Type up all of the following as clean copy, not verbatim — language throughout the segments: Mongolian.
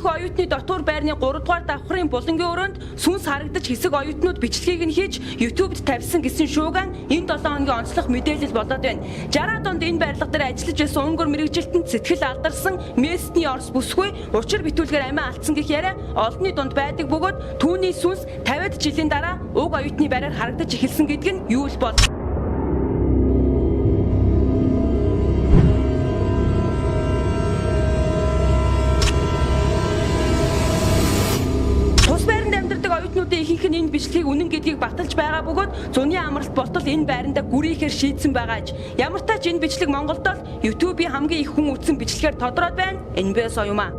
Иймэрхүү оюутны дотуур байрны 3 дугаар давхрын булангийн өрөөнд сүнс харагдаж хэсэг оюутнууд бичлэгийг нь хийж YouTube-д тавьсан гэсэн шууган энэ 7 хоногийн онцлог мэдээлэл болоод байна. 60 донд энэ барилга дээр ажиллаж байсан өнгөр мэрэгжилтэнд сэтгэл алдарсан Местний Орос бүсгүй учир битүүлгээр амиа алдсан гэх яриа олонний дунд байдаг бөгөөд түүний сүнс 50-д жилийн дараа уг оюутны байраар харагдаж эхэлсэн гэдэг нь юу л бол. Ихэнх нь энэ бичлэгийг үнэн гэдгийг баталж байгаа бөгөөд зуны амралт болтол энэ байранда гүрийхээр шийдсэн байгааж ямар ч тач энэ бичлэг Монголд л YouTube-ийн хамгийн их хүн үзсэн бичлэгээр тодорхойд байна. Энэ бэ соёмаа.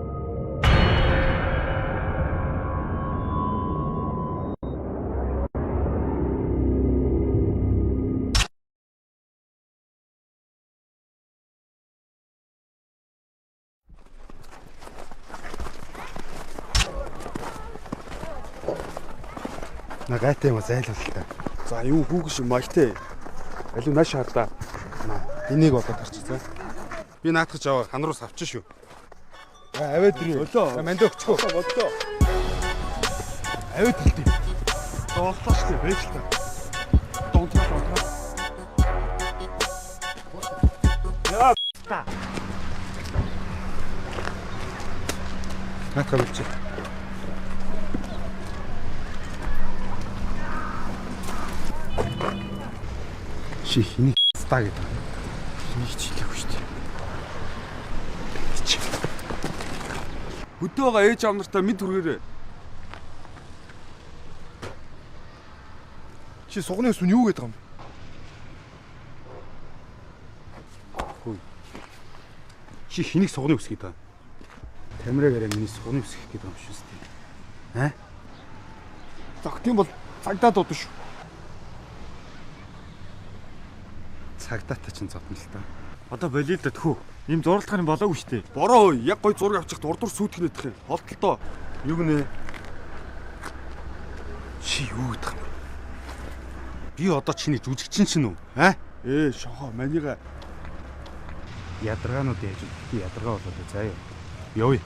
Нагайтай юм зайлвал та. За юу хүүг шиг маягтай. Алив нааш хардаа. Энийг болоод харчихсан. Би наатгаж аваа хан руу авчин шүү. Аваад ирээ. Манд өгчгөө. Бодлоо. Аваад ирээ. Доотлоо шүү байж л та. Донтроо. Яа та. Наатгаж авчих. Чи хэнийг стаа гэдэг. Хэнийг ч хэлээгүй шүү дээ. Чи. Хөдөөгаа ээж аав нартаа мэд хүргээрээ. Чи сугны сүн юу гэдэг юм бэ? Хөөе. Чи хэнийг сугны үс гэдэг юм? Тамираагаараа миний сугны үс гэдэг юм шүү дээ. Зах тийм бол цагдаа дуудсан шүү. Цагдаатай ч зодно л та. Одоо болио л да тхүү. Ийм зуралдах юм болоогүй шүү дээ. Бороо яг гой зураг авчихт урдуур сүйтгэнэдэх юм. Холтолтоо. Юу гинэ? Чи юу гэдэг юм бэ? Би одоо чиний жүжигчин чинь үү? Шохоо манига ядаргаанууд яаж би ядаргаа болоод заа юу. Ёо.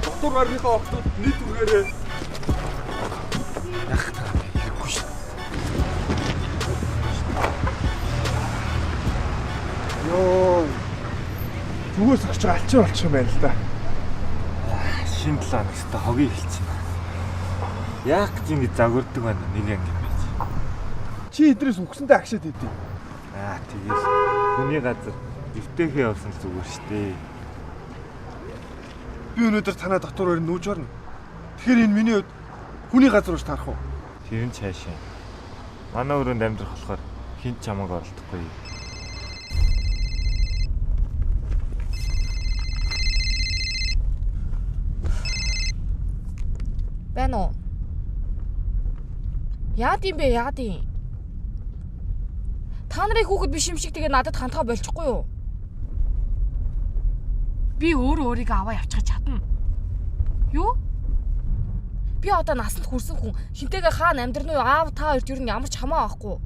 Доктор гарныхаа октод нийт үргээрээ ах та хэрэггүй шүү. Ёо. Зүгээс очиж алчин болчих юм байна л да. Шинэ 7 хоногт хогийг хэлсэн. Яг гэж ингэ загвардаг байна нэг анги байж. Чи эдрээс үхсэндээ агшаад идэв. Тэгээс хүний газар эвтэйхээ явсан л зүгээр шүү дээ. Би өнөөдөр танаа дотор өрн нүүж орно. Тэгэхээр энэ миний хувьд хүний газар ууш тарах уу? Тэр нь цаашаа. Манай өрөөнд амьдрах болохоор хинт чамайг оролдохгүй. Байна уу? Яад юм бэ? Та нарын хүүхэд биш юм шиг тэгээ надад хандхаа болчихгүй юу? Би өөрийгөө аваа явчих чадна. Юу? Би одоо насанд хүрсэн хүн хинтэйгээ хаана амьдрын уу? Аав та хоёрт юу ямар ч хамаа авахгүй.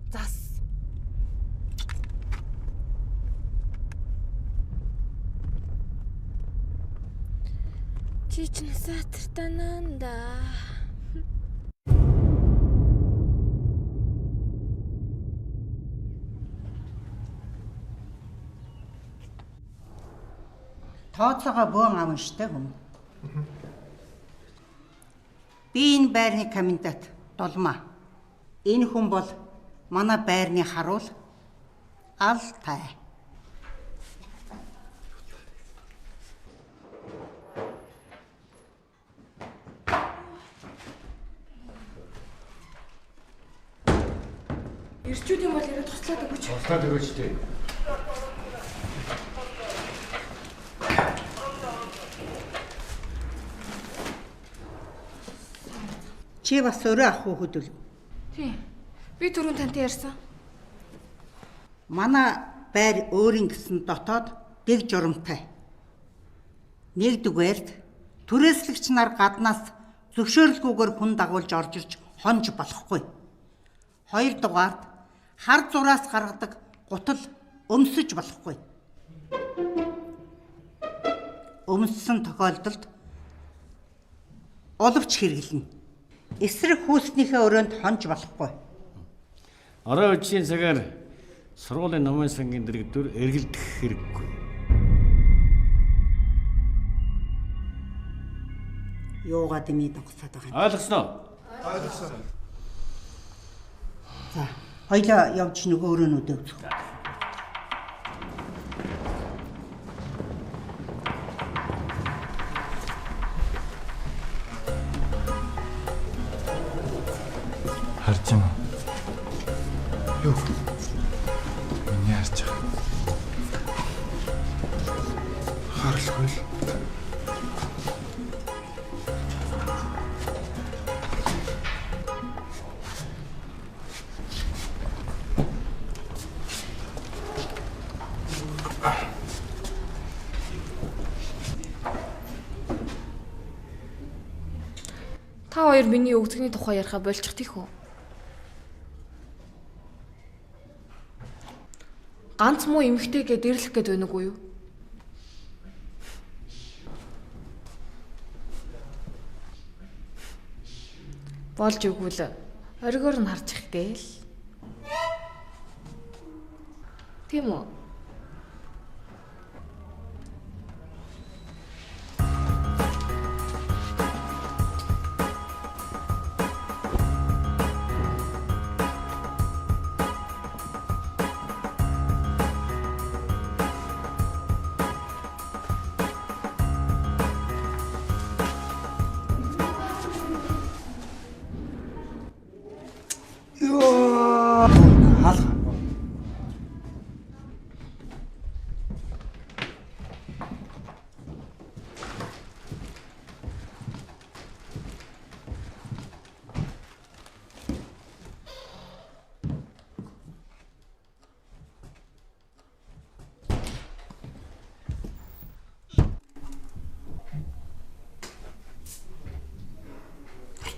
Зас. Чи ч насаатартананда. Тооцоогоо бөөн авна штэ хүн. Би энэ байрны комендант Долмаа. Энэ хүн бол манай байрны харуул Алтай. Ирчүүдийн бол яриад туслаад өгөөч. Туслаад өгөөч дээ. Чи бас өөрөө ах уу хөдөл? Тийм. Би түрүүн тантай ярьсан. Манай байр өөрийн гэсэн дотоод дэг журамтай. Нэгдүгээрт түрээслэгч нар гаднаас зөвшөөрлгүйгээр хүн дагуулж орж ирж хонж болохгүй. Хоёрдугаарт хар зураас гаргадаг гутал өмсөж болохгүй. Өмссөн тохиолдолд оловч хэрэглэнэ. Эсрэг хүйснийхээ өрөөнд хонж болохгүй. Орой үеийн цагаар сургуулийн номын сангийн дэргэдүүр эргэлдэх хэрэггүй. Юугаа дэмий догсоод байгаа юм. Ойлгосноо? За, хоёлаа явж нөгөө өрөөнүүдээ үзэх. Харж байна уу? Юу? Миний харж байгаа. Харахгүй л. Та хоёр миний өгдөгний тухай ярихаа болчих тийх үү? Ганц муу эмхтэйгээ дэрлэх гээд байна уу юу? Болж өгвөл оргиор нь харж их гээл. Тийм үү?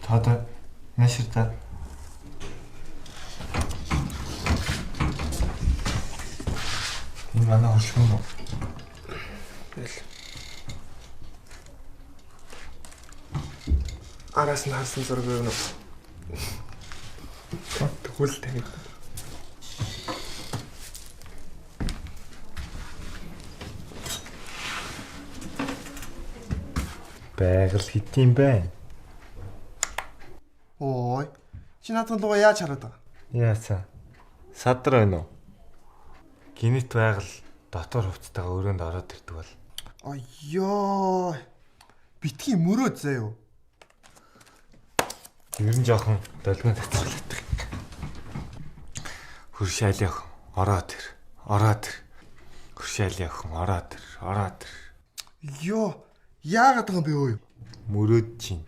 Тада нааширта. Энэ манай хөшгөн үү? Араас нь харсан зураг юу нэ? Тэгвэл таныг Байгаль хитийн байна. ой. Чи наадхан лугаа яаж хараад байгаа? Яасан? Садар байна уу? Гинэт байгаль дотор хувцастайгаа өрөөнд ороод ирдэг бол. Айёо. Битгий мөрөөд заяа. Ер нь жоохон долгион тацгалдаг. Хуршаал явах ороод ир. Ороод ир. Хуршаал явах ороод ир. Ороод ир. Ёо. Яагаад байгаа юм бэ өө? Мөрөөд чинь.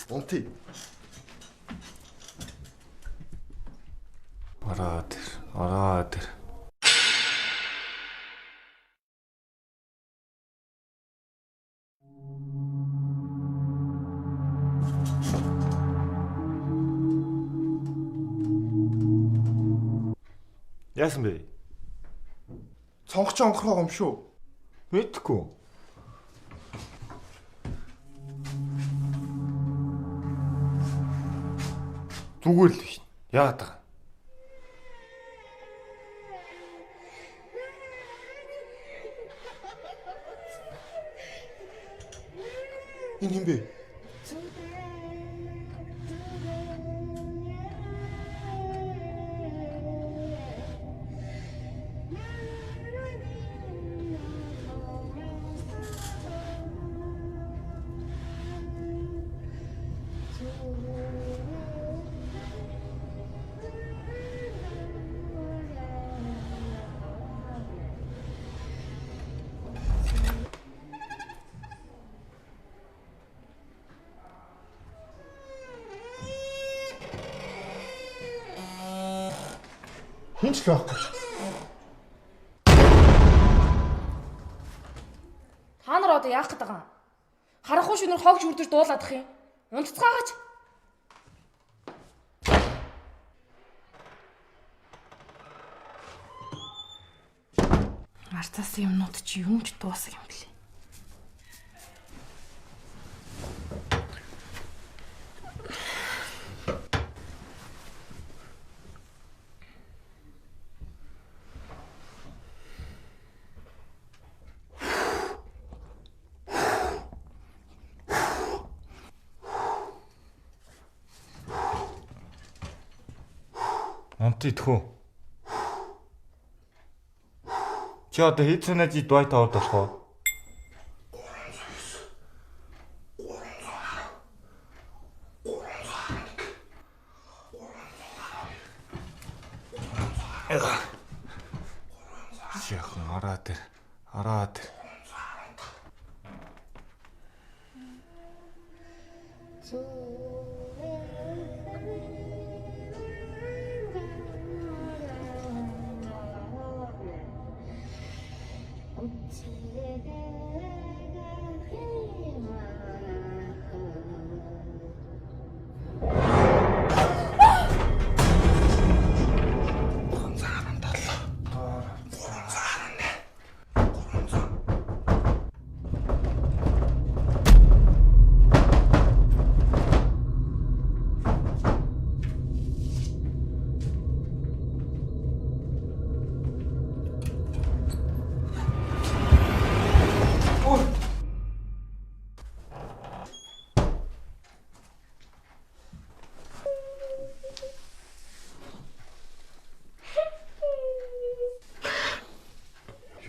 Унти. Ороод ир. Ороод ир. Яасан бэ? Цонхч онгорхоо юм шүү. Мэдгүй. Зүгээр л биш. Яагаад байгаа? Энэ юм бэ? Хинч л байхгүй. Та нар одоо яах гээд байгаа юм? Харахгүй шөнөр хогж үрдэж дуулаадах юм. Унтцгаагач. Марцаас юмнууд чи юм ч дуусах юм блэ. Амт идэх үү? Чи одоо хэд санаа чи дуайт аваад болох вэ? Яхан араа дээр.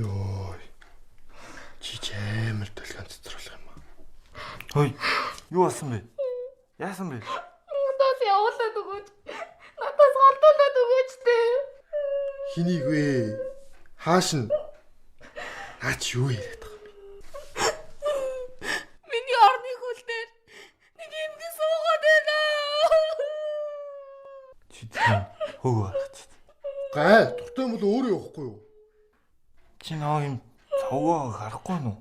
Йоо. Чи амар толгойн цэцэрлэх юм аа. Хөөе. Юу болсон бэ? Яасан бэ? Надаас явуулаад өгөөч. Надаас голдуулаад өгөөч дээ. Хэнийг вэ? Хааш нь? Наач юу яриад байгаа юм бэ? Миний орны хөл дээр нэг эмгэн суугаад байна. Чи тийм хөөгөө гаргач. Гай, дуртай юм бол өөрөө явахгүй юу? Чи наа юм цавгаа харахгүй нь уу?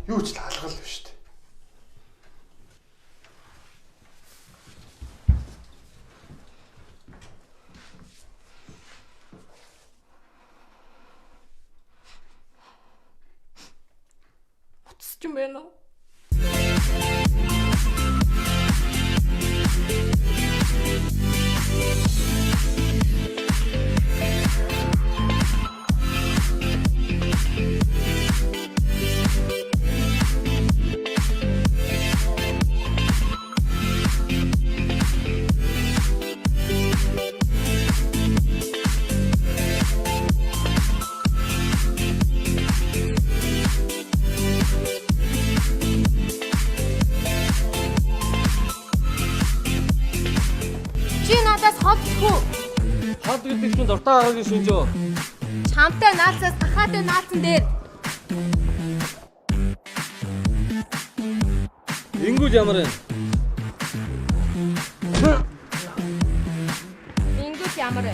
Юу ч таалгал биш үү? Утас ч юм байна уу? Чи надаас хотлох уу? Хад гэдэг чинь дуртай агагийн шүнжөө. Чамтай наацаас тахаатай наацсан дээр Ингүүл ямар вэ? ингүүт ямар вэ?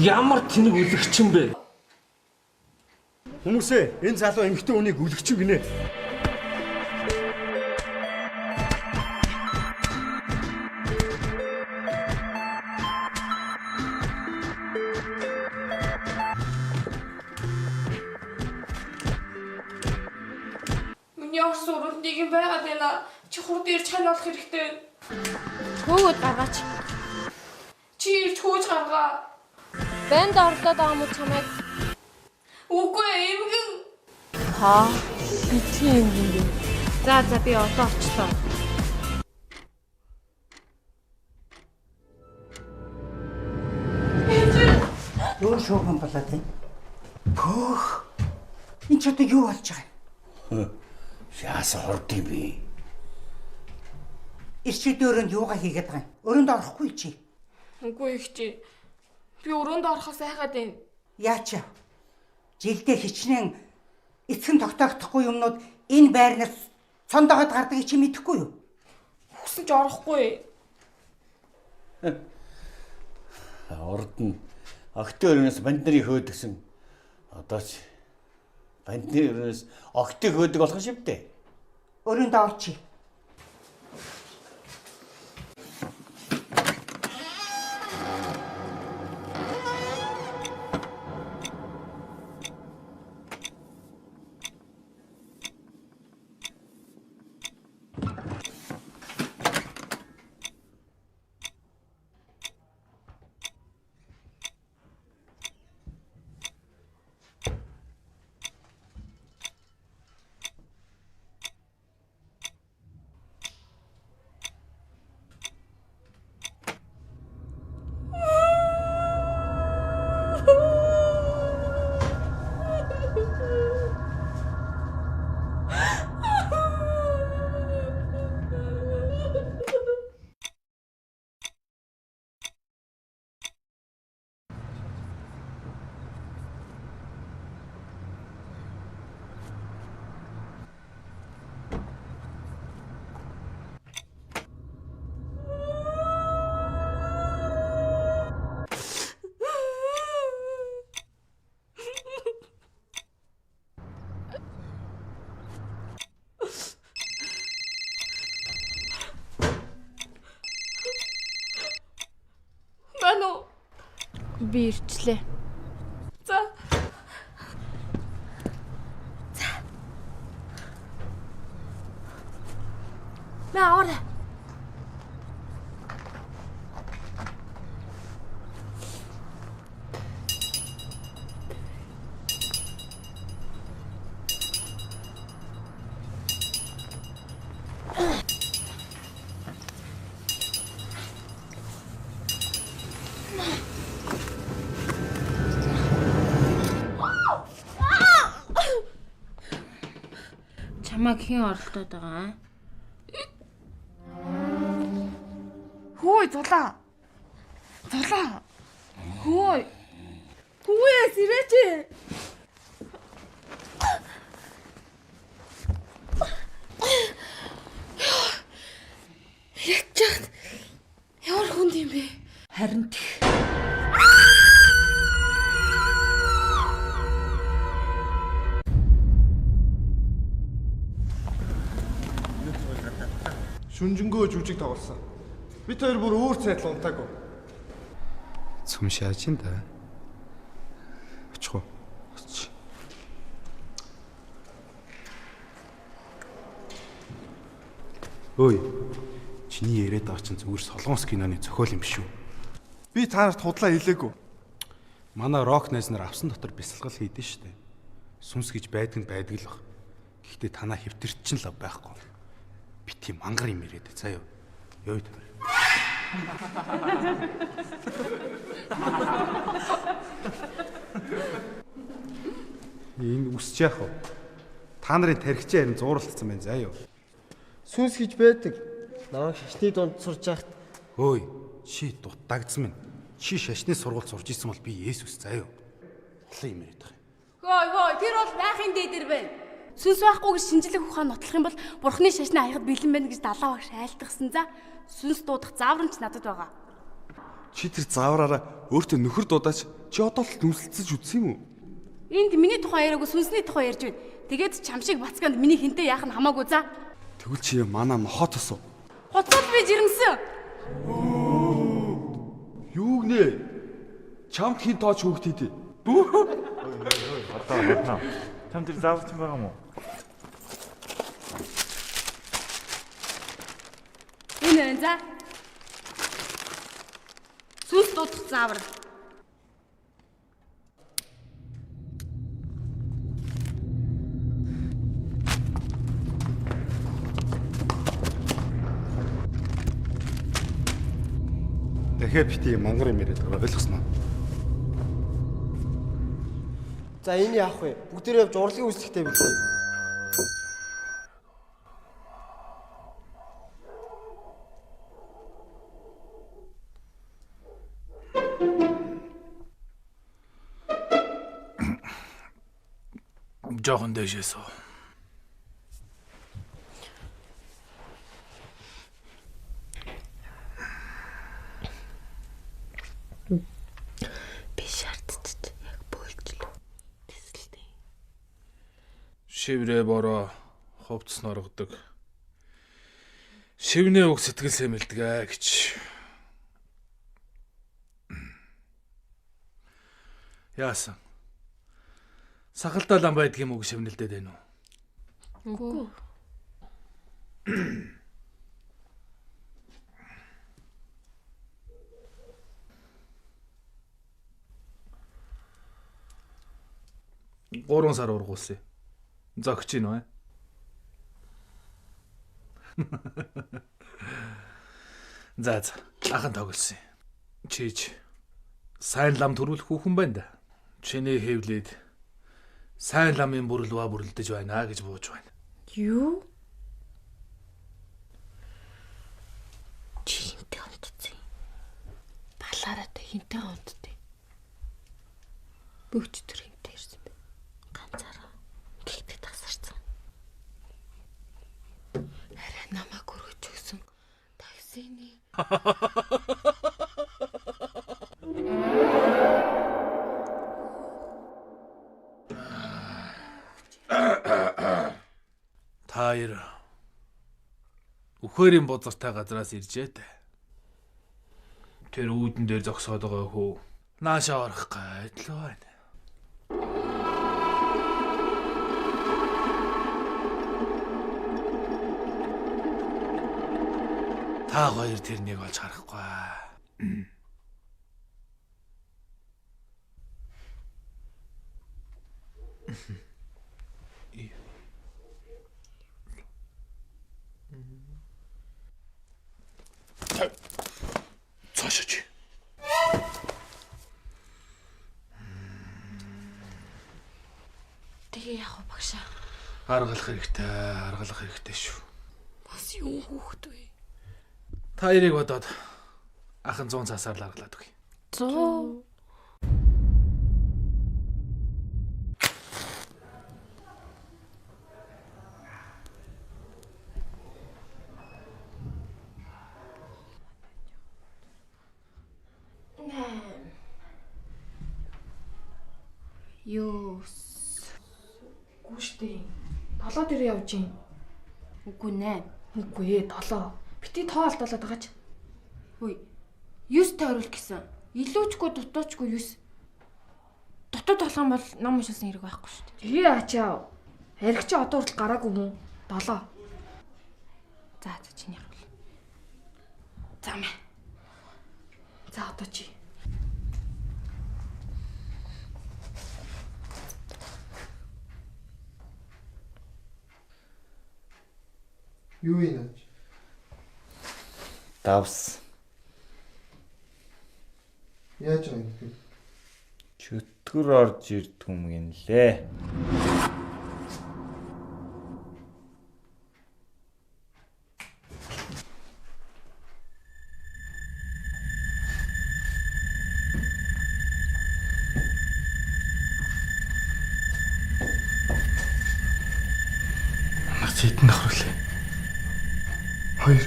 Ямар тэнэг үлгэрчин бэ? Хүмүүсээ энэ залуу эмэгтэй хүнийг үлгэрчин гинэ. Миний орс уралд нэг юм байгаад байна. Чи хурд ирж хань болох хэрэгтэй. Хөөд гаргаач. Чи ирж хөөж гаргаа. Банд орлоод байгаа юм чамайг. Үгүй эмгэн. Ха. Битгий юм бэ. За би одоо орчлоо. Юу шууган болоод байна? Пөх. Энд ч одоо юу болж байгаа юм? Яасан хорд юм бэ? Ирчүүд өрөөнд юугаа хийгээд байгаа юм? Өрөөнд орохгүй чи. Үгүй ихчи. Би өрөөнд орохоос айгаад байна. Яач яа. Жилдээ хичнээн эцэг нь тогтоогдохгүй юмнууд энэ байрнаас цондогоод гардаг чи мэдэхгүй юу? Хүсэн ч орохгүй. Урд нь огтын өрөөс банднарыг хөөдгсөн. Одоо ч бандны өрөөс огтыг хөөдөг болох шивтэй. Өрөөнд орчи. Би ирчлээ. За. Мэ аваарай. Чамайг хэн оролдоод байгаа аа? Хөөе зулаа. Зулаа. Хөөе. Түүээс ирээч. Ячаад ямар хүнд юм бэ? Харин тэг. Шүнжэнгөө жүжиг тоглосон. Бид хоёр бүр өөр цайдл унтаагүй. Цөм шааж ин да. Очих уу? Оч. Ой. Чиний яриад байгаа чинь зүгээр солонгос киноны зохиол юм биш үү? Би та нарт худлаа хэлээгүй. Манай рок найз нар авсан дотор бясалгал хийдэн штэ. Сүнс гэж байдаг л баг. Гэхдээ танаа хэвтэрч чинь л байхгүй. Би тийм мангар юм яриад заа юу. Ёо тэр. Энэ үсч яах вэ? Та нарын тархичээ харин зууралцсан байна заа юу. Сүнс гэж байдаг. Намайг шашны дунд сурж яхад Ой, чи дутагдсан минь. Чи шашны сургууль сурж исэн бол би Есүс заа юу. Олон юм яриад байгаа. Хөөе, тэр бол байхын дээдэр байна. Сүнс байхгүй гэж шинжлэх ухаан нотлох юм бол бурхны шашны аягад бэлэн байна гэж далаа багш айлтгсан за. Сүнс дуудах зааврамч надад байгаа. Чи тэр заавраараа өөртөө нөхөр дуудаач чи одоо л нүсэлцэж үтсэн юм уу? Энд миний тухай яриаггүй сүнсний тухай ярьж байна. Тэгээд чамшиг бацканд миний хинтээ яах нь хамаагүй за. Тэгвэл чи манай нохот осоо. Хоцоод би жирэмсэн. Юу гинэ? Чамд хин тооч хөөхт хийдэ. Одоо чам тэр зааварч юм байгаа мó? Энэ за. Сүнс дуудах заавар. Дахиад бити мангар юм яриад байгаа ойлгосноо. за энэ яах вэ? Бүгдээ явж урлагийн үйлчлэгтэй билээ. Жохон дэшээс үү. Би шаардчихж яг бөөлжлөө. Тэсэлтэй. Шиврээ бороо ховц норгодог. Шивнээ уг сэтгэл сэмэлдэг гэж. Яасан? Сахалтай лам байдгийн үг шивнэлдээд байна уу? Үгүй. Гурван сар ургуулсан. Зогч ийн үү? За ахын тоглосон. Чиж сайн лам төрүүлэх хүүхэн байна да. Чиний хэвлээд сайн ламын бүрлваа бүрлдэж байна гэж бууж байна. Юу? Чи хинтээ онцсон. Балаараа та хинтээ онцтой. Бөөч төр хинтээ ирсэн бэ. Ганцаараа гэхдээ тасарсан. Арай намайг өргөж өгсөн таксины. Таир өхөөрийн бузартай газраас иржээ дээ. Тэр үүдэн дээр зогсоод байгаа хөө наашаа орох гайдлаа байна. Та хоёр тэрнийг олж харахгүй. Цаашаач. Тэгээ яах вэ багшаа? Аргалах хэрэгтэй шүү. Бас юу хөөхт вэ? Та яриг бодоод ахын 100 цасаар л аргалаад өгье. 100. Юус. Гүштэй. 7 дээр явж юм. Үгүй 8. Үгүй ээ 7. Бити тоолт болоод байгаа ч. Хөөе. 9 тойрол гэсэн. Илүүчгүй дутуучгүй 9. Дутуу толгон бол ном уншсан хэрэг байхгүй шүү дээ. Тий ачаа. Ариг чи одоо хүртэл гараагүй мүү? 7. За чиний хавл. За мэ. За одоо чи. Юу юм аач? Давс. Яаж байгаа юм бэ? Чөтгөр орж ирдэг юм гинлээ. Нас хитэн давхарлаа. 2.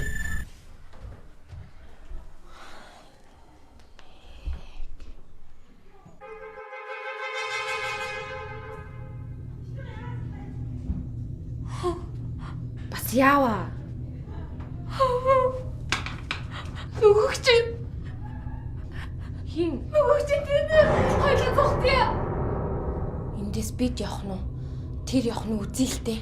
Бас яава. Нүгч. Хин. Нүгч дээ. Хоёлаа зогтъя. Эндээс бид явах нь уу? Тэр явах нь үзэлтэй.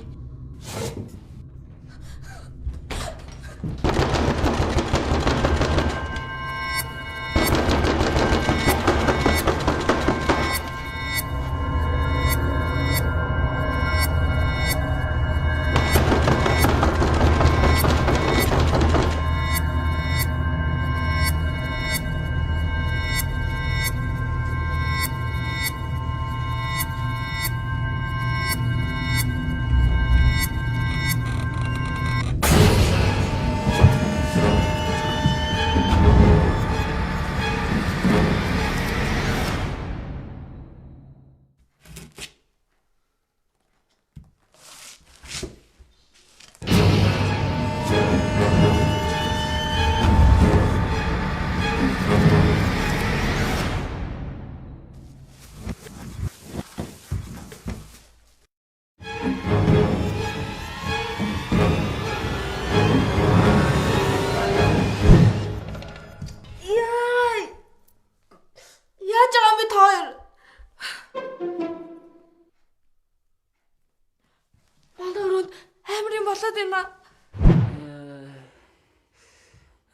болоод байна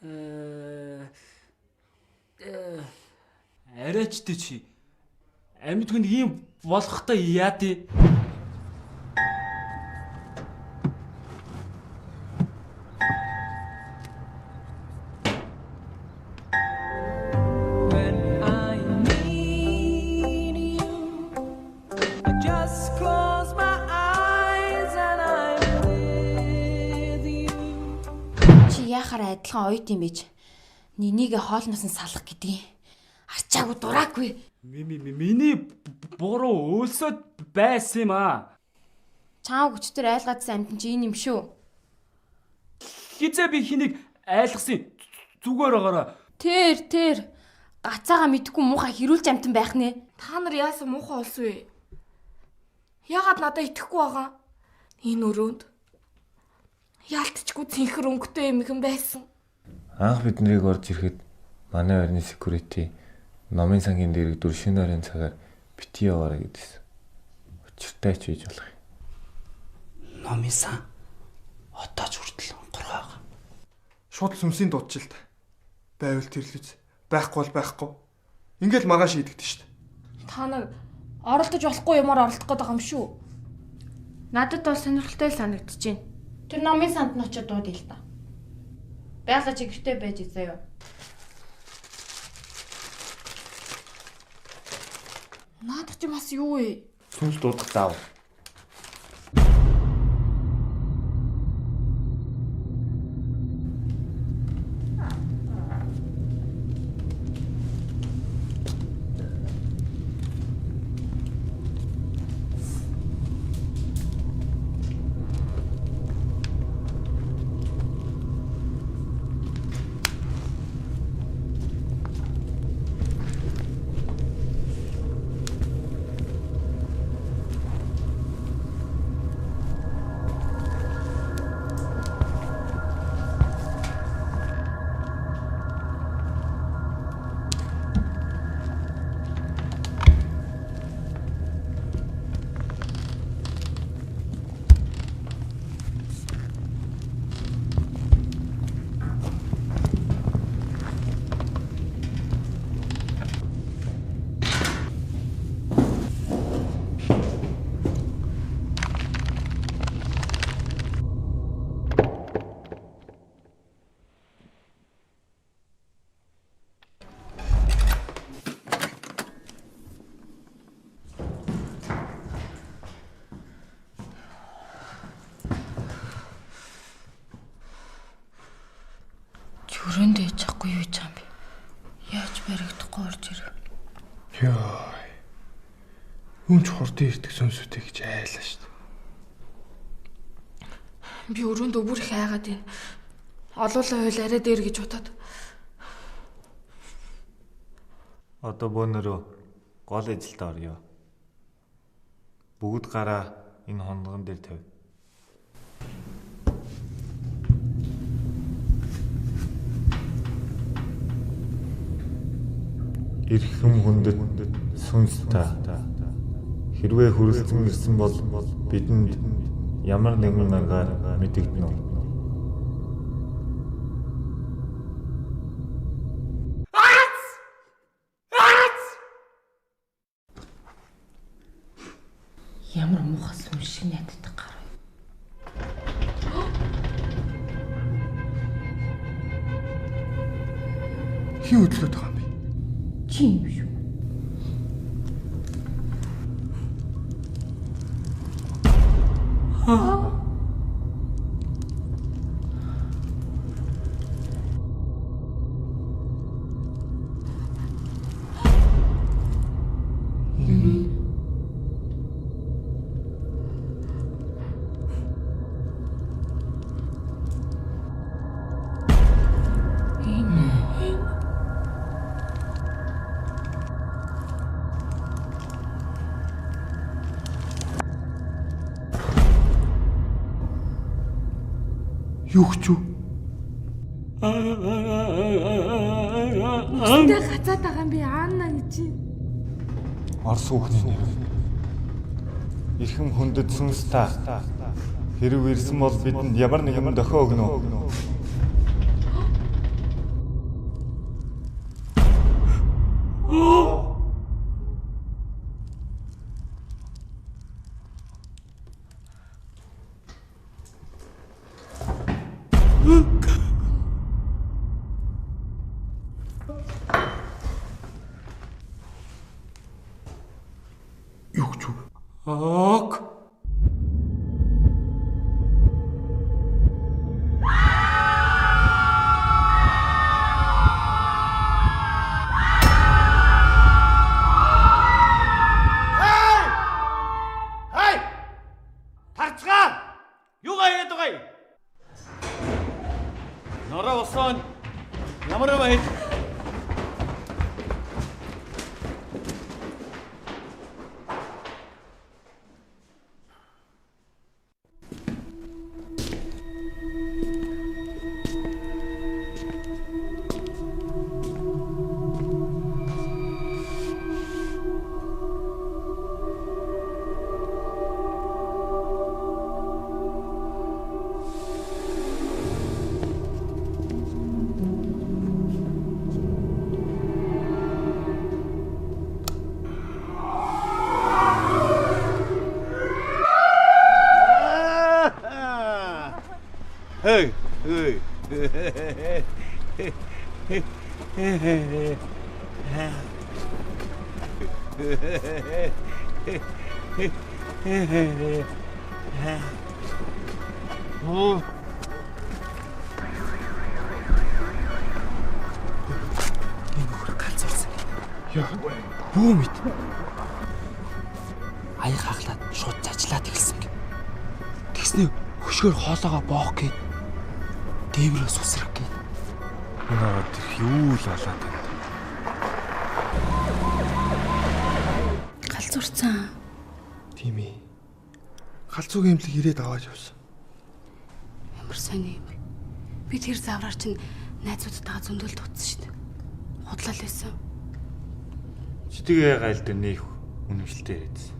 аа. Арайч дээ чи. Амьд хүн ийм болохтой яа тий. Яхаар адилхан оёд юм бэж. Нэнийг хоолноос нь салах гэдгийг арчаагүй дураагүй. Миний буруу өлсөд байсан юм аа. Чаав хүчтэр айлгаадсан амьтан чи энэ юм шүү. Хизээ би хэнийг айлгсан зүгээр байгаараа. Тэр гацаагаа мэдгүй муухай хэрүүлж амьтан байх нэ. Та нар яасан муухай болсон вэ? Яагаад надад итгэхгүй байгаа? Энэ өрөөнд яалтчгүй цэнхэр өнгөтэй юм байсан. Анх бид нарыг орж ирэхэд манай орны security номын сангийн дэрэгдүр шинэ орон цагаар бити яваарай гэдсэн. Учиртай ч хийж болох юм. Номын сан отооч хүртэл онгоргоо. Шууд сүмсийн дуудчихл та. Байвал тэрлүүц. Байхгүй бол байхгүй. Ингээл магаа шийдэгдэн шүү дээ. Та нар оролдож болохгүй юмар оролдох гээд байгаа юм шүү. Надад бол сонирхолтой санагдчихэв. Тэр номын санд нь очиод дуудъя л та. Байгалаа чи гэртээ байж изээ юу? Наадах чи бас юу вэ? Сүнс дуудах заав. Өрөөндөө яж ахгүй юу гэж юм бэ? Яаж баригдахгүй орж ирв? Йоо. Юунч хурдан ирдэг сүнсүүдэй гэж айлаа шүү дээ. Би өрөөндөө бүр их айгаад байна. Олуулаа хойл арай дээр гэж бодоод. Одоо бөөнөрөө гол ажилд орё. Бүгд гараа энэ хонгон дээр тавь. Ирхэм хүндэт сүнс та. Хэрвээ хүрэлцэн ирсэн бол бидэнд ямар нэгэн аргаар мэдэгдэнэ. Ямар муухай сүм шиг найддаг гар. Хин хөдлөд байгаа юм бэ? Чи юм шүү. Юу гэж юу? Үстэй гацаад байгаа юм би Анна гэж. Орс хүүхний нэр. Ирхэм хүндэт сүнс та. Хэрэг ирсэн бол бидэнд ямар нэгэн дохио өгнө үү? Юу гэж вэ? Аак. Тарцгаа! Юугаа яриад байгаа юм? Нороо усан ямар юм бэ? Hey, hey. Oh. Яа. Бүү мэд. Аяг хаглаад шууд зажлаад эхэлсэн гэ. Тэгснэ хөшгөр хоолоогоо боох гээд дээврээс усрах гээд. Өнөөдөр тэр юу л болоод байна. Галзуурцсан. Тийм ээ. Галзуугийн имлэг ирээд аваад явсан. Ямар сони юм бэ? Би тэр завраар чинь найзуудтайгаа зөндөл дутсан шүү дээ. Худлал байсан. Читэгээ гайлд нээх үнэмшилтэй яриадсан.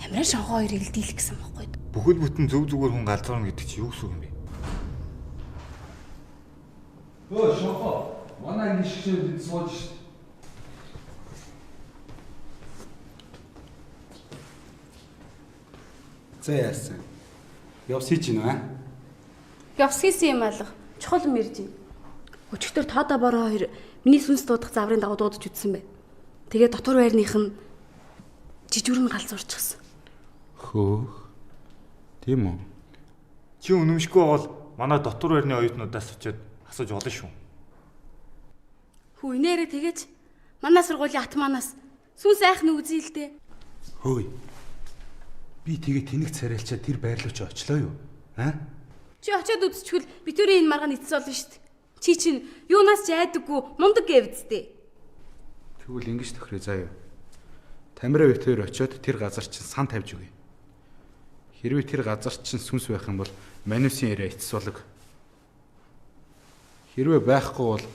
Тамирын шанхуу хоёрыг л дийлэх гэсэн байхгүй. Бүхэл бүтэн зөв зүгээр хүн галзуурна гэдэг чи юу гэсэн юм бэ? Өө шохоо. Манай ингэ шигшээд сууж шít. За яасан. Явс хийж гинэ аа? Явсгийсэн юм алга. Чухал юм ирж байна. Өчигдөр тоодо бороо хоёр миний сүнс дуудах заврын дагуу дуудаж үтсэн бай. Тэгээ дотор байрных нь жижигүрэн галзуурчихсан. Хөөх. Тийм үү? Чи үнэмшгүй бол манай дотор байрны оюутнуудаас очиод асууж болно шүү. Хүү инээрээ тэгэж манай сургуулийн атманаас сүнс айхны үзье л дээ. Хөөе. Би тэгээ тэнэг царайлчаа тэр байрлуу чи очлоо юу? Аа? Чи очиод үзчихвэл битүүрийн энэ маргаан эцэс болно шүү дээ. Чи чинь юунаас ч айдаггүй мундаг гэвдтэй. Тэгвэл ингэж тохирё заа юу. Тамира битээр очиод тэр газар чинь сан тавьж өгье. Хэрвээ тэр газар чинь сүнс байх юм бол манусын яриа эцэс болог. Хэрвээ байхгүй бол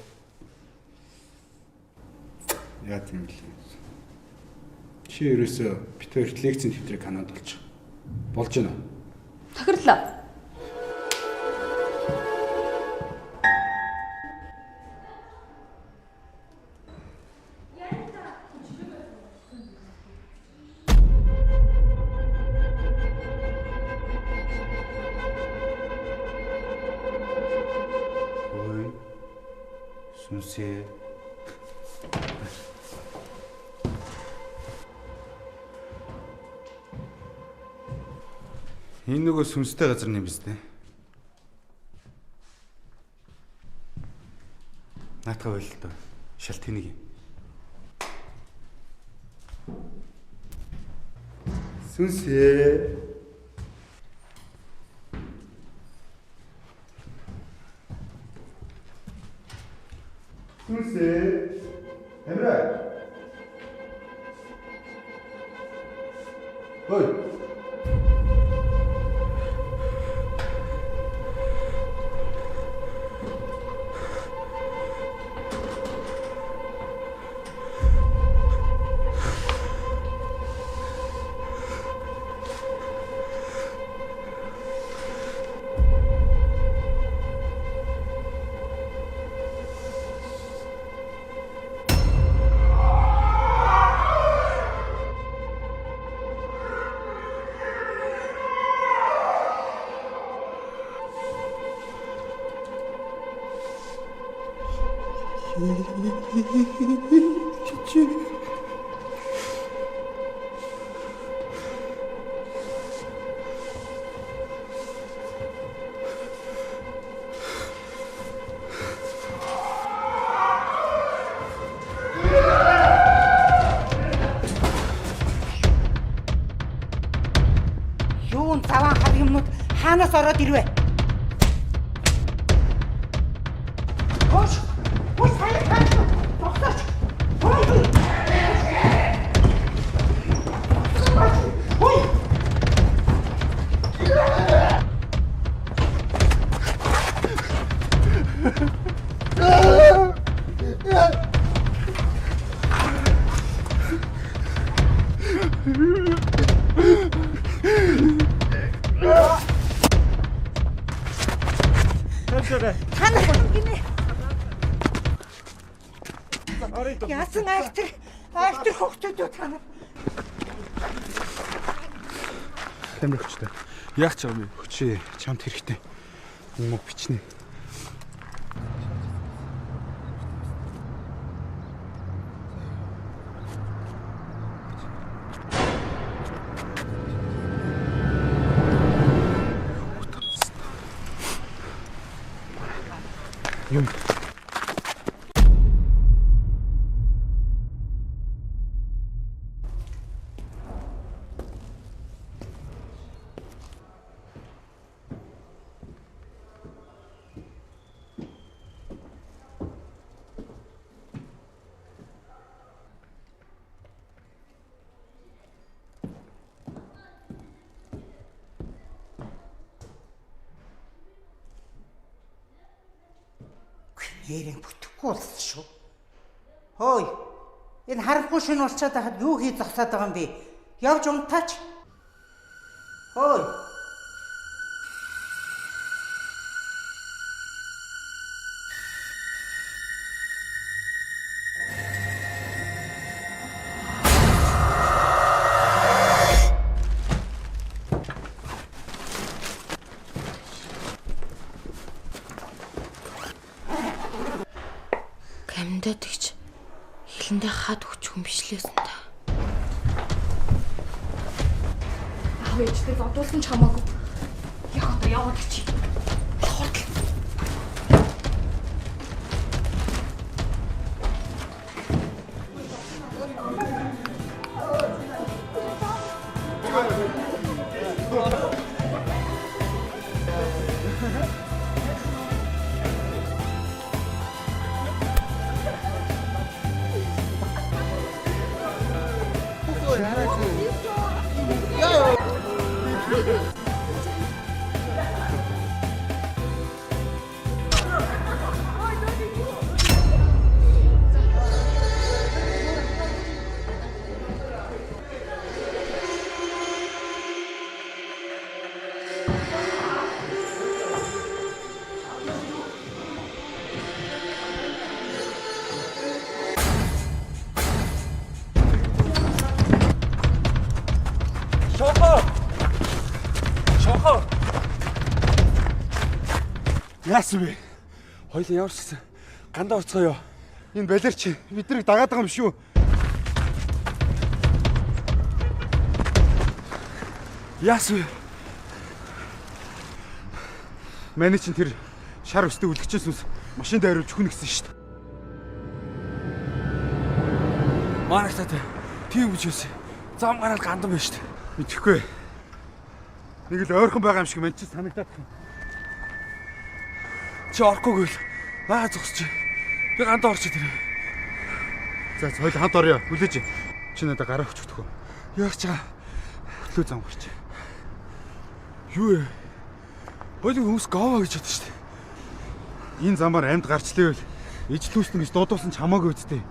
яа тийм л. Чи ерөөсөө битээр лекцийн төвтрийг канаад болчих. Болж байна уу? Тохирлоо. Ой. Сүнсээ. Энэ нөгөө сүнстэй газар юм биз дээ. Наатах байл л доо. Шалт тэнийг юм. Сүнсээ. Сүнсээ. Эмрэ. Ой. Юун заван хар юмнууд хаанаас ороод ирвэ? Хош! Хош сайн хаач! Тогтооч! Хой! Хой! Яасан альтер хөхтүүд үү та нар? Тамир хүчтэй. Яг ч юм хүчээ чамд хэрэгтэй. Муу бичнэ. Юм. Ярин бүтэхгүй болсон шүү. Хөөе. Энэ харанхуй шин болчиход байхад юу хийж зогсоод байгаа юм бэ? Явж унтаач. Хөөе. Камдад гэж хилэндээ хаад өгч хүн бишлээсэн та. Аав ээжтэй зодуулсан ч хамаагүй. Яг одоо яваад чи. Яасан бэ? Хоёлын ямар ч гэсэн гандаа орцгоё. Энэ балерч биднийг дагаад байгаа юм шүү. Яасан вэ? Манай чинь тэр шар өстэй үлгчээс үс машин дээр өчхөн гэсэн шүү дээ. Марагтаад тийм үчээс зам гараад гандан байна шүү дээ. Мэдхгүй. Нэг л ойрхон байгаа юм шиг мань чи санагдаад байна. Чи орохгүй гэвэл аа зогсож. Би гандаа орчих тэр. За хоёул хамт орё. Хүлээж. Чи надад гараа өчөх төхөө. Яах ч байгаа. Хөтлөө зам гарч. Юу вэ? Хоёул хүмүүс говаа гэж бодсон шүү дээ. Энэ замаар амьд гарчлаа байл. Ижлүүстэн гэж дуудуулсан ч хамаагүй үсттэй.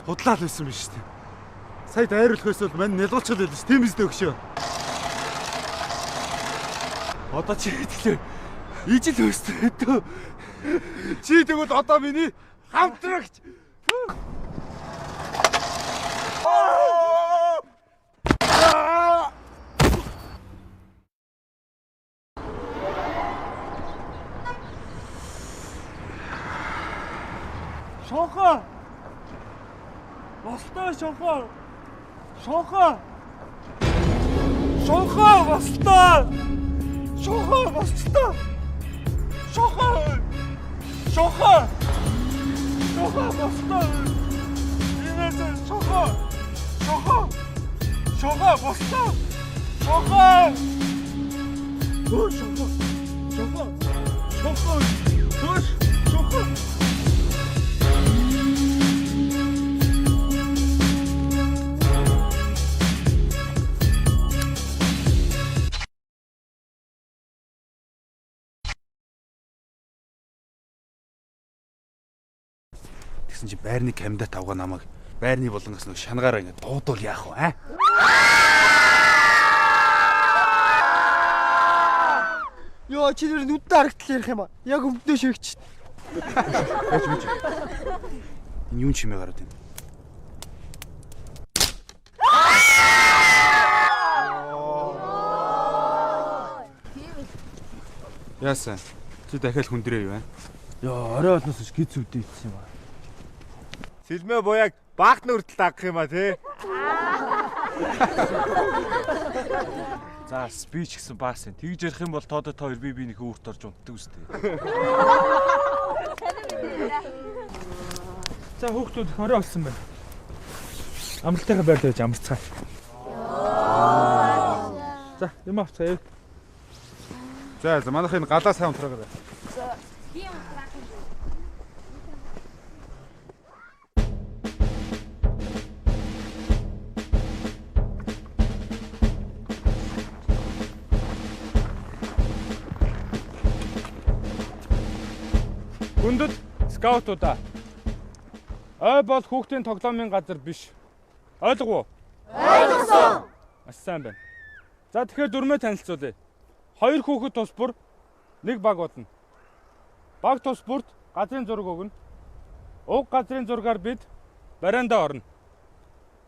Худлаа л байсан биш үү? Сая дайруулахаас бол мань нялгуулчихл байлаа ш. Тийм биз дээ өгшөө. Одоо чи хэлээ. Ижил өстэй дөө. Чи тэгвэл одоо миний хамтрагч. Шонхоо. Болтой шонхоо. Шонхоо. Шонхоо болтой. Шонхоо болтой. Шонхоо. Шонхоо. Шонхоо болтой. Инээс шонхоо. Шонхоо. Шонхоо болтой. Шонхоо. Өө шонхоо. Шонхоо. Шонхоо. Өө шонхоо. Тэгсэн чи байрны кандидат авгаа намайг байрны болонгоос нэг шанагаараа ингэ дуудвал яах вэ? Йоо чи нэр нүдтэй харагдтал ярих юм аа. Яг өвдөө шигч. Яаж гэж. Энэ юун чимээ гараад байна? Яасан? Чи дахиад хүндрээ юу вэ? Йоо орой олноос ч гиз өвдөө ицсэн юм аа. Сэлмээ буяг багт нүртэл дагах юм а тий. За спич гэсэн баас энэ. Тэгж ярих юм бол тоодо хоёр би нэг өөрт орж унтдаг үстэй. За хүүхдүүд орой олсон байна. Амралтайгаа байрлаж амарцгаа. За юм авцгаа. За манайх энэ галаа сайн унтраагаа. Хүндэт скаутуудаа. Ой бол хүүхдийн тоглоомын газар биш. Ойлгов уу? Ойлгосон. Маш сайн байна. За тэгэхээр дөрмөө танилцуулъя. 2 хүүхэд тус бүр 1 баг бодно. Баг тус бүрт газрын зураг өгнө. Уг газрын зургаар бид барианда орно.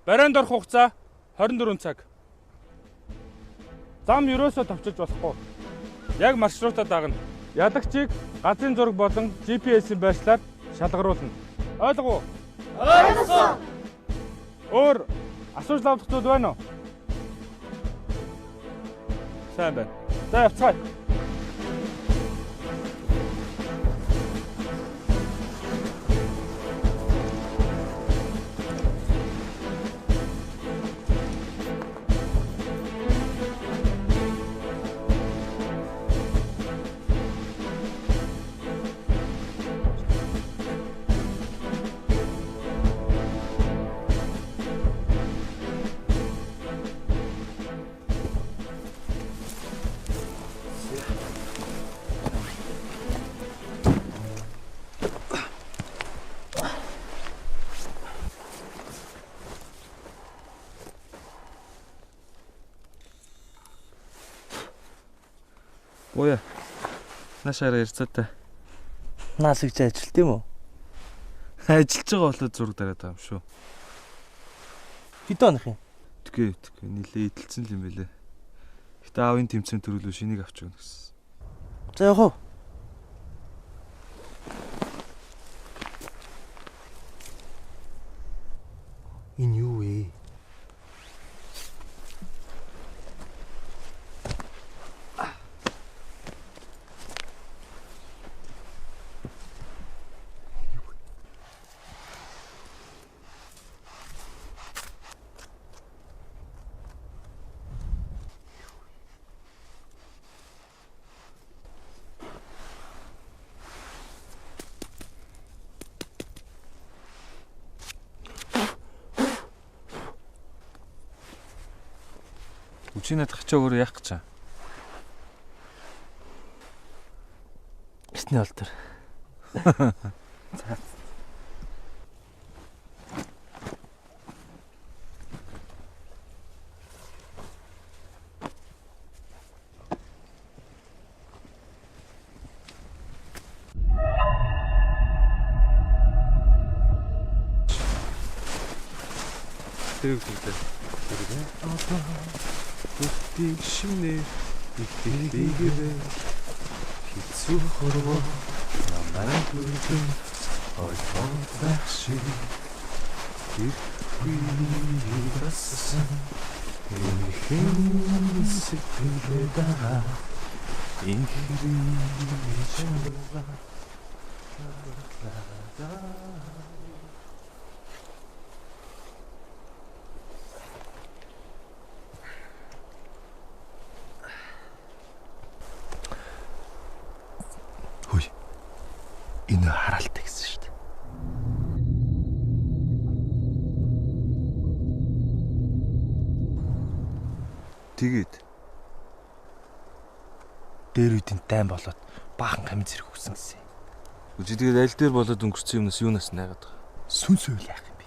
Барианд орох хугацаа 24 цаг. Зам ерөөсөө товчилж болохгүй. Яг маршрутаа дагна. Ялагчийг газрын зураг болон GPS-ийн байршлаар шалгаруулна. Ойлгов уу? Ойлгосон. Өөр асууж лавдах зүйл байна уу? Сайн байна. За явцгаая. Ой. Нашаараа ирцээтэй. Наасагч ажилт юм уу? Ажиллаж байгаа болоод зураг дараад байгаа юм шүү. Хэд онох юм? Тгэ нилээ идэлцэн л юм бэлээ. Гэтэ аавын тэмцээн төрүүлөө шинийг авч өгнө гэсэн. За яах вэ? Энэ юу вэ? Үчинээд хачаагаар яах гэж. Эсний олтор. тэрийг хэлээ. Бүгдийг шинээр ихтэйгээ хитсүү хорвоо намайг бүрэн ойрхон байх шиг хэргүй юуссан энэхэн сэтгэлээ даа инхэрий чамга энэ хараалтай гэсэн шүү дээ. Тэгээд дээр үдийн дайм болоод баахан камин зэрэг өгсөн гэсэн. Үгүй тэгээд аль дээр болоод өнгөрсөн юмнаас юунаас найгаад байгаа. Сүнс үйл яах юм бэ?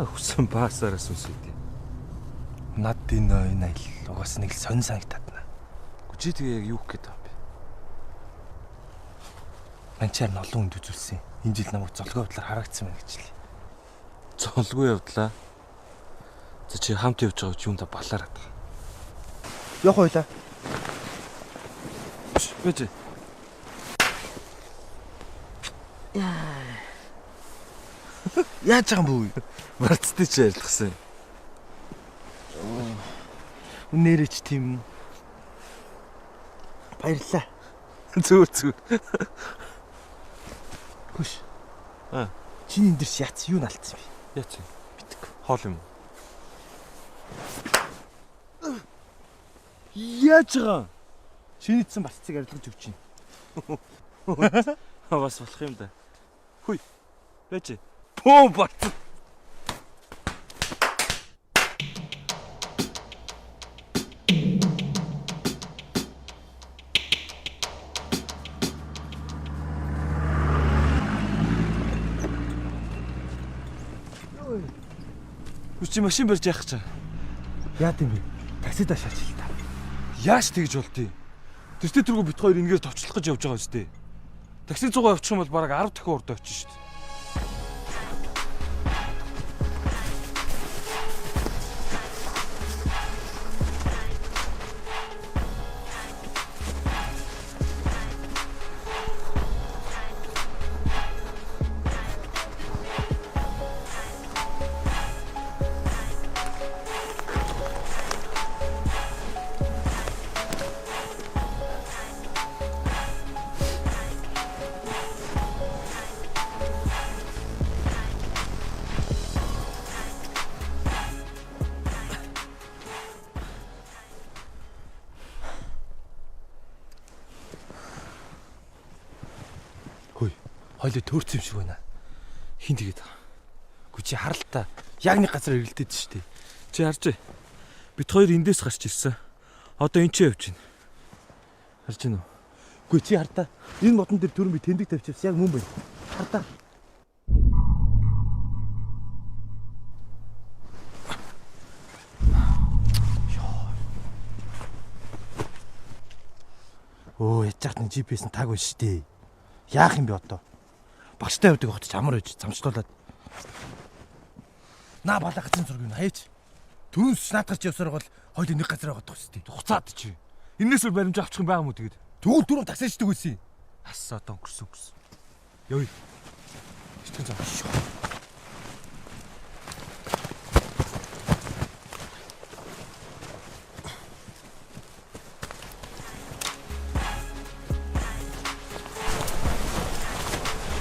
Хүсэн баасаараа сүнс үйл. Над энэ айл угаас нэг л сонь санагтаад байна. Үгүй тэгээд яг юу гэх гээд байгаа юм бэ? Манчаар нь олон хүнд үзүүлсэн. Энэ жил намайг золгоо явдлаар харагдсан байна гэж хэлээ. Золгоо явдлаа? За чи хамт явж байгаа ч юунда балаараад байгаа. Явах байлаа. Бэж. Яаж байгаа юм бэ? Марцтай ч ярилцсан. Үнээрээ ч тийм баярлаа. Зүгээр. Хөш. Чиний энэ дэрс яац юу наалцсан бэ? Яац юм? Битг. Хоол юм. Яаж байгаа? Шинийдсэн баццыг арилгаж өгч чинь. Бас болох юм да. Хүй. Бэж. Пөө бат. Чи машин барьж яах гэж? Яа гэм бэ? Таксидаа шаач л та. Яаж тэгж болтыг? Тэртээ тэргүй бит хоёр энгээр товчлох гэж явж байгаа үстэй. Такси 100 авчих юм бол бараг 10 дахин урд очиж шүү дээ. Хойлоо төөрцөн юм шиг байна. Хин тэгээд байгаа. Гү чи харалтаа яг нэг газар эргэлдээд шүү дээ. Чи харж бай. Бид хоёр эндээс гарч ирсэн. Одоо энэ ч явж байна. Харж байна уу? Гү чи хартаа. Энэ модон дээр төрөн би тэмдэг тавьчихсан яг мөн байна. Хартаа. Оо, ячаахт нь GPS нь таг байна шүү дээ. Яах юм бэ одоо? Багштай явдаг хот ч амар байж замчлуулаад. Наа балаа гацсан зургийг нь хаяач. Түүнс наадгарч явсаар бол хоёул нэг газар байгаа тохстой. Хуцаад чи. Энээс өөр баримж авчих юм байгаа мó тэгээд. Тэгвэл дөрөв таксиждаг байсан. Асаа одоо өнгөрсөн. Явъя. Итгэн зам шүү.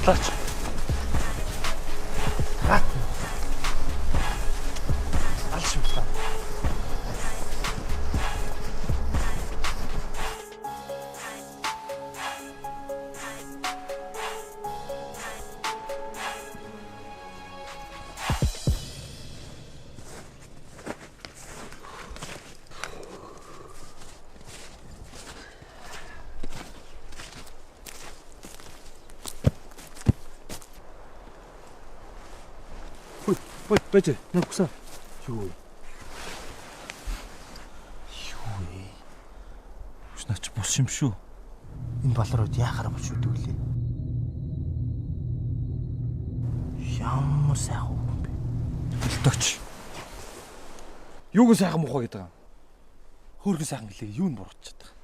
Тач. Хат. Алшимтаа. Бэж, навгсан. Юу вэ? Шнаач бус юм шүү. Энэ балрууд яахаар болж үдэг лээ? Ямар сайхан юм бэ? Өлтөгч. Юуг сайхан муухай гэдэг юм. Хөөргөн сайхан гэлээ юу нь буруудчихад байгаа.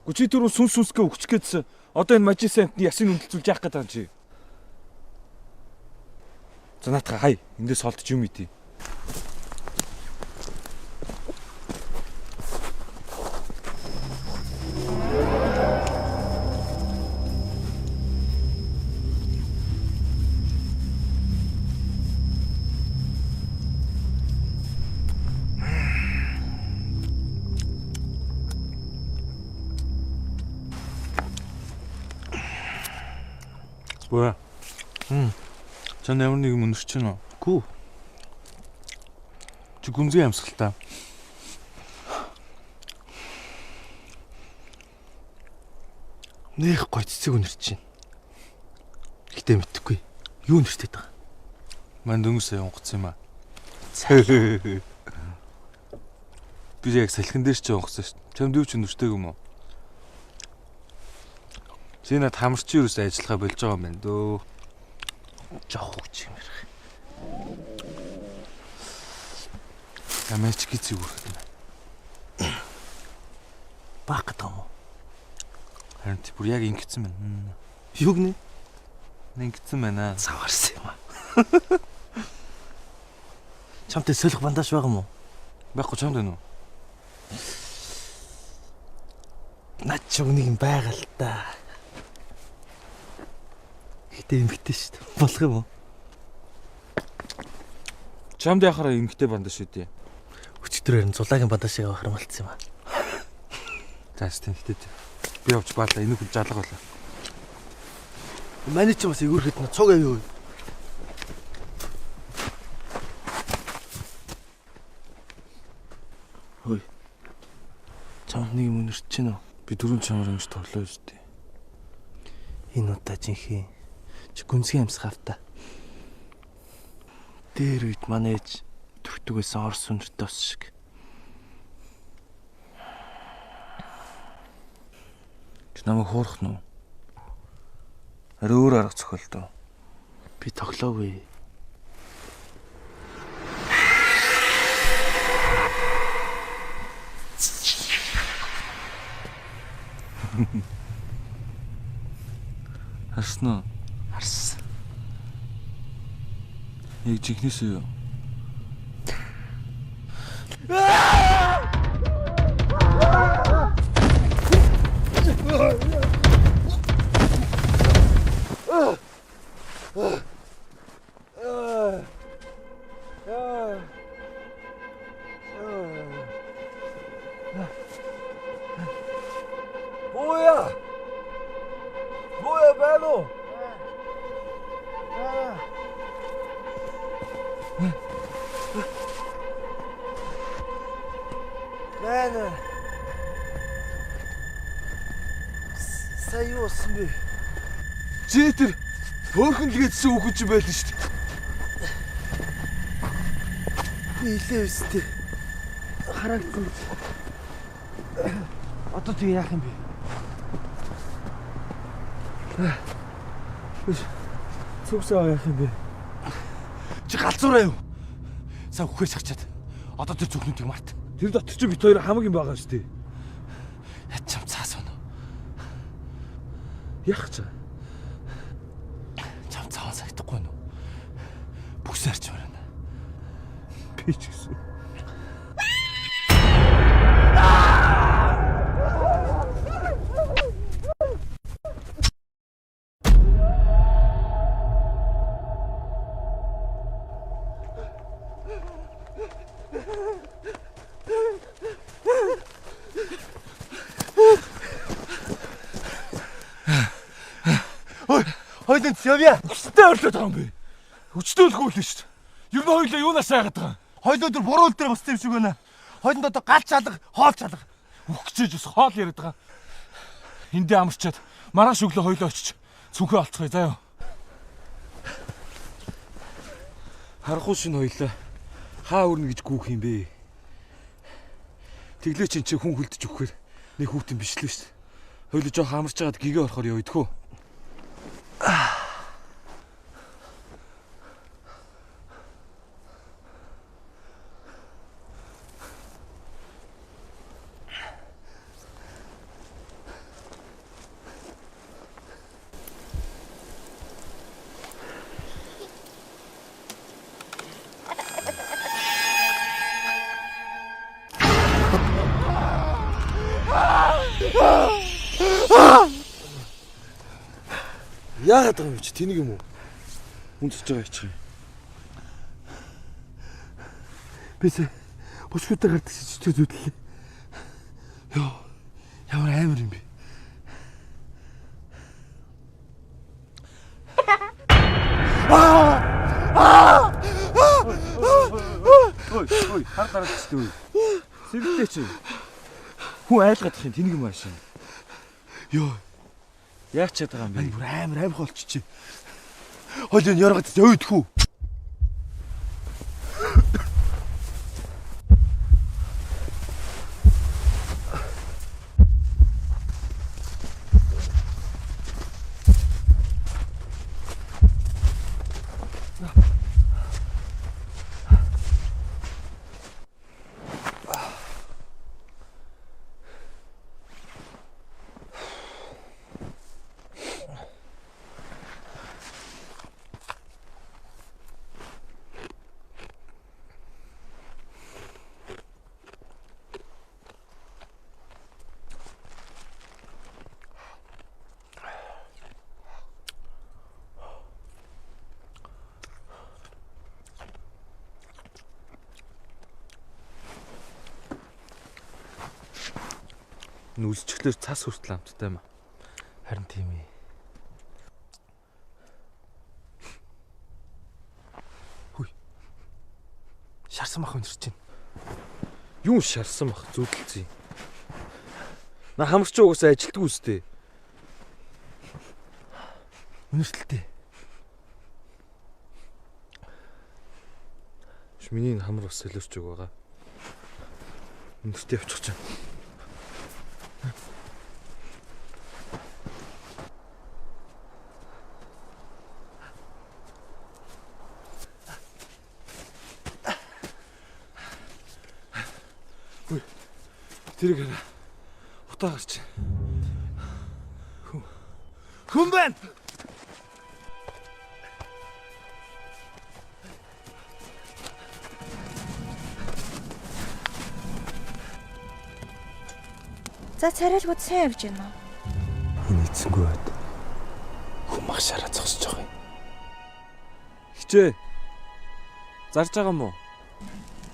Гү чи түрүү сүнсгээ өгч гээдсэн. Одоо энэ мажисентны ясыг үнэлцүүлж яах гэдэг юм чи. За наатах хай. Эндээс холдож юм ий. 뭐야? 전 ямар нэг юм өнөрч байна уу? Гүү. Чи гүнзгий амьсгалтай. Нэх гой цэцэг өнөрч байна. Гэтэ мэдхгүй. Юу өнөрчтэй байгаа? Ман дөнгөсөө унгацсан юм аа. Би яг салхин дээр ч унгацсан шүү. Чамд юу ч өнөрчтэйг юм уу? Чи над хамарчин юус ажиллахаа болж байгаа юм байна дөө. Жох хүч юм ярих. Амаач гизэг үргэлээ. Баах гэдэг юм уу? Харин чи бүр яг ингэсэн байна. Юу гэнэ? Ингэсэн байна. Саварсан юм аа. Чамтай солих бандаж байгаа юм уу? Байхгүй чамд байна уу? Наад ч нэг юм байгаа л да. Гэтэ эмгтэй шүү дээ. Болох юм уу? Чамд яхаараа эмгтэй бандаж шүү дээ. Өчигдөр харин зулаагийн бандаж шиг авахар малтсан юм аа. За стэнтэй. Би явж баалаа. Энэ хүн жалга болоо. Маний ч бас игүүрхэд на цуг авъя. Хөөе. Чамд нэг юм өнөрч чинь үү? Би дөрөв чамаар ингэж тоглоо шүү дээ. Энэ удаа жинхэнэ чи гүнзгий амьсгав та. Дээр үед манай ээж төртөгөөс орс өндөртөө ус шиг. Чи намайг хуурах нь уу? Арай өөр арга зохиолдоо. Би тоглоогүй. Харсан уу? Харсан. Яг жигнэсээ юу? 뭐야 바로. 나는 сая болсон бэ? Чи тэр хөөхөн лгээдсэн хүүхэн чи байлаа шүү дээ. Нийлээ өстэй. Харагдсан. Одоо тэг яах юм бэ? Цугсаа яах юм бэ? Чи галзуураа юу? Сав хөхөөс харчаад. Одоо тэр зүгнүүдийг март. Тэр дотор чи бит хоёр хамаг юм байгаа шүү дээ. Ячам цаас өнө. Яах ч. Чам цаан сагдахгүй нү. Бүсэрч байна. Би ч гэсэн. Хойлон явъя. Өчтөө өрлөөд байгаа юм бэ? Өчтөө өлгөөлнө шүү дээ. Ер нь хойлоо юунаас сайгаад байгаа? Хойлоо дөр буруу өлтрээ боссон юм шиг байна. Хойлонд одоо галч алга, хоол чалга. Үхчихэж бас хоол яриад байгаа. Эндээ амарчаад маргааш өглөө хойлоо очиж цүнхээ олцгоё заа юу. Харахгүй шин хойлоо. Хаа өрнө гэж гүүх юм бэ? Тэглээ чин чи хүн хөлдөж өгөхээр нэг хүүтэн биш л шүү дээ. Хойлоо жоо хамарч байгаад гэгээ орохоор явъдгөө. Яагаад байгаа юм чи тэнийг юм уу? Үндсэж байгаа чи. Бисээ бушгуудаа гардаг чи зүтлээ. Йоо. Ямар амар юм бэ? Ой, хар гараад чи. Сэргэлээ чи. Хүн айлгаад их юм тэнийг юм аашаа. Йоо. Яах ч байгаа юм бэ? Бүр амар болчих чи. Хол энэ яргаад өөдхүү. Нүлчглэр цас хүртэл амттай юм. Харин тийм ээ. Хүй. Шарсан мах өнөрч чинь. Юу шарсан мах зүудэлцээ. На хамарч угаасаа ажилтгүй үстэй. Өнөртөлтэй. Миний хамар бас солиорч байгаа. Өнөртөө явчих чинь. Тэрийг хараа. Утаа гарч. Хүн байна. За царайлгууд сайн явж байна уу? Энэ эцэнгүй байд. Хүн магшаараа зогсож байгаа юм. Хичээ. Зарж байгаа мó?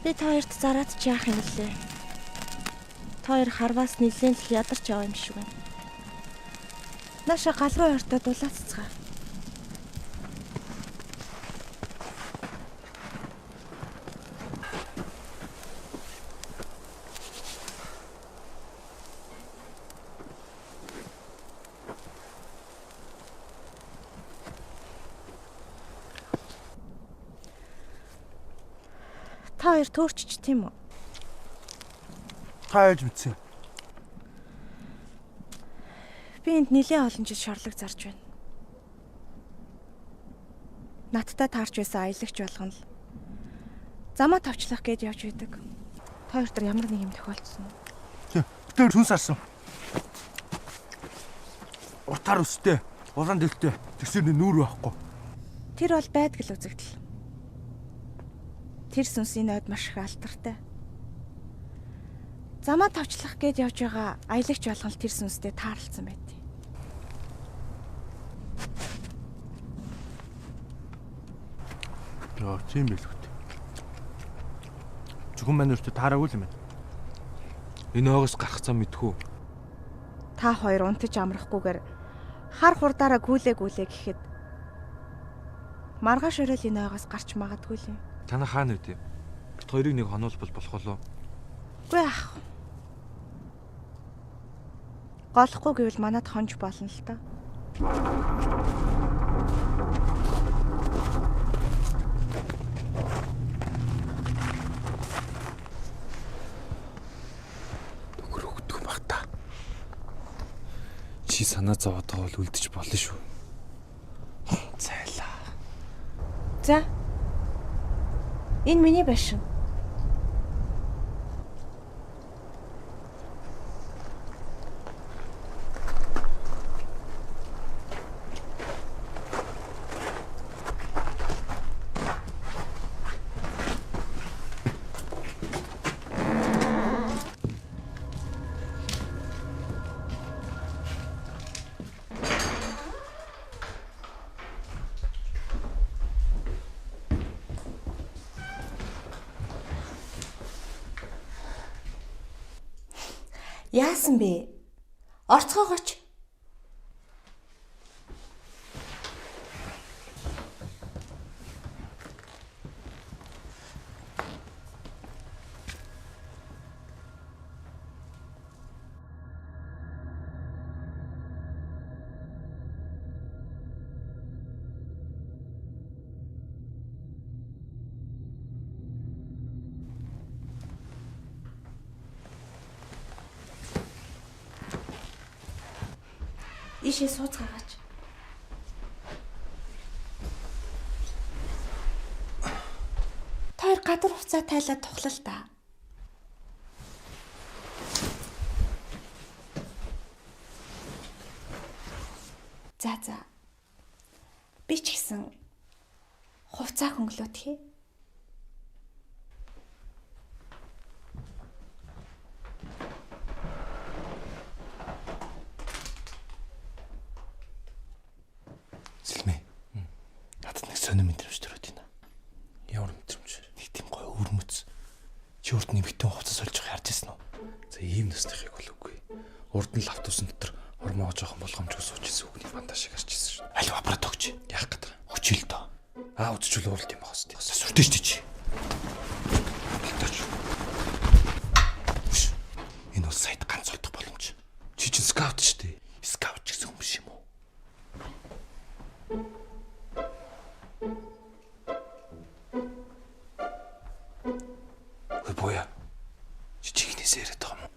Би та хоёрт зараад ч яах юм лээ. Та хоёр харваас нэлээд л ядарч яваа юм шиг байна. Нааша галруу ойртоо дулааццгаа. Та хоёр төөрчч тийм үү? Та айлж мэдсэн. Би энд нэлээд олон жил шорлог зарж байна. Надтай таарч байсан аялагч болгоно л. Замаа тавчлах гээд явж байдаг. Та хоёр ямар нэг юм тохиолдсон уу? Тэр сүнс арсан. Уртаар өстэй, улаан дэлтэй. Тэгсэр нүүр байхгүй. Тэр бол байдаг л үзэгдэл. Тэр сүнсийн ойд маш их алдартай. Замаа тавчлах гээд явж байгаа аялагч болгон тэр сүнстэй таарлцсан байт. Яа, тийм байл үү. Зөвхөн маань өөртөө таараагүй юм байна. Энэ оогоос гарах зам мэдхүү. Та хоёр унтаж амрахгүйгээр хар хурдаараа гүйлээ гэхэд маргааш өрөөл энэ оогоос гарч магадгүй л юм. Танаа хаана үдээ? Бид хоёрыг нэг хонуулбал болох болов. Үгүй ах. Голохгүй гэвэл манад хонж болно л та. Нөхөр өгдөг баг та. Чи санаа зовоод байгаа бол үлдэж болно шүү. Зайлаа. За. Энэ миний байшин. Яасан бэ? Орцгоогооч. Ишээ сууцгаагач. Тойр гадар хуцаа тайлаад тухлаа та. За. Би ч гэсэн хувцаа хөнгөлөөдхий. Сэлмээ. Надад нэг сонир мэдрэмж төрөөд байна. Ямар мэдрэмж? Нэг тийм гоё өвөрмөц. Чи урд нэмэгтэн хувцас сольж байгааг харж ирсэн үү? За ийм насныхыг бол үгүй. Урд нь лавтусан дотор ормоо жоохон болгоомжгүй суучсан үгний бандаа шиг харж ирсэн шүү. Алив аппарат өгч. Яах гээд байгаа. Өчил дөө. Үзчихвэл ууралт юм байна. Сүртэй ч чи. Балтаач. Энэ бол сайд ганц олдох боломж. Чи чинь скаут шүү дээ. Скаут ч гэсэн юм биш юм уу? Боя. Чичигнээс яриад байгаа юм уу?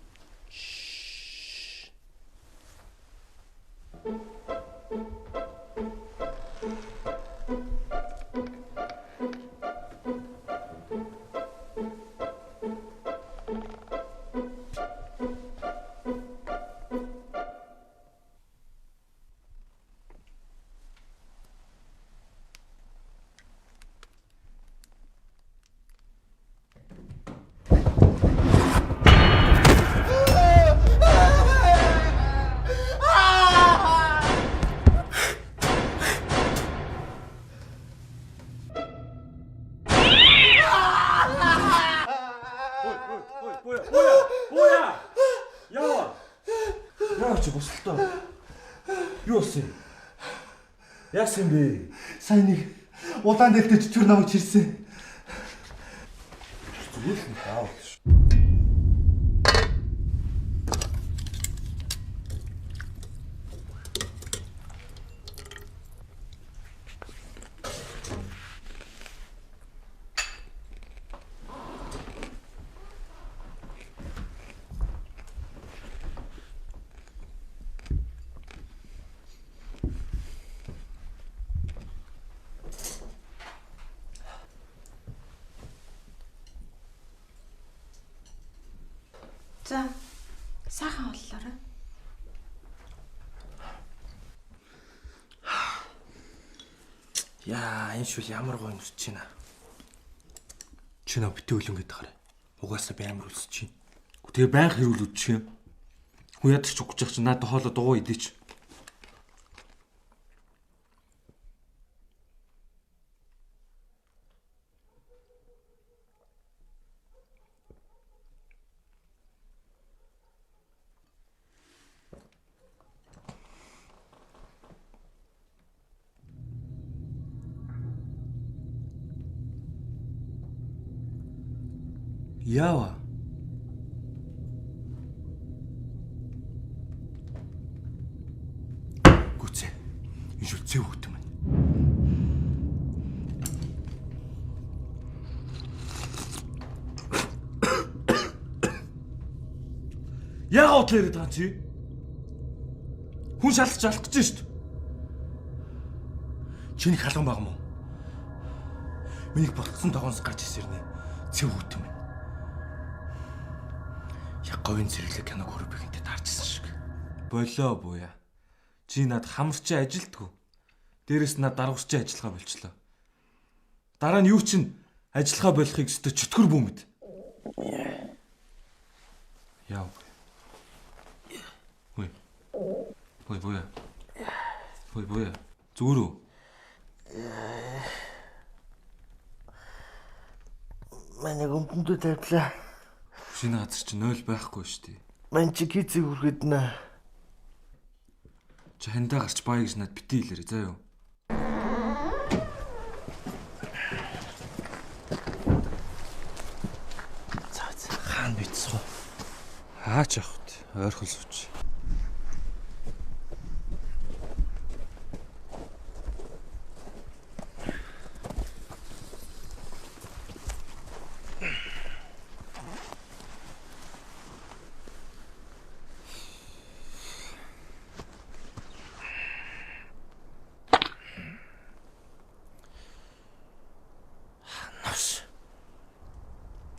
Яасан бэ? Сайн нэг улаан дэлтэй чичвэр намайг чирсэн. Зүгээр л аа. За. Сайхан боллоорой. Яа, энэ шүл ямар гоё нүсч байна. Чи нөө битээ үлэн гэдэг хараа. Угаасаа би амар үлсэж чинь. Тэгээ байнга хэрүүл үдчих юм. Хүн ядч угж явах чинь надад хоолоо дугуй идэж. Яава. Гүцээ. Энэ шүл зэв хөлт юм. Яагаад л яриад байгаа чи? Хүн шалгаж алах гэж шүү дээ. Чиний халуун баг мó. Миний болцсон тогоноос гарч ирсэрнэ. Зэв хөлт юм. Говийн зэрэглэг киног хөрөбөгөнтэй таарчсан шиг. Болоо буя. Чи над хамарчи ажилтгүй. Дээрэс над даргуурчи ажиллагаа болчлоо. Дараа нь юу чинь ажиллагаа болохыг өстө чөтгөр бүүмэд. Яа. Буя. Зүгээр үү? Манай гомдонд тавьлаа. Шинэ газар чинь 0 байхгүй шүү дээ. Манчи кицэг үргэд нэ. Чи хандаа гарч бая гэж надад битгий хэлээрэй заа юу. Хаан бицсэн. Хаач явах вэ? Ойрхон сууч.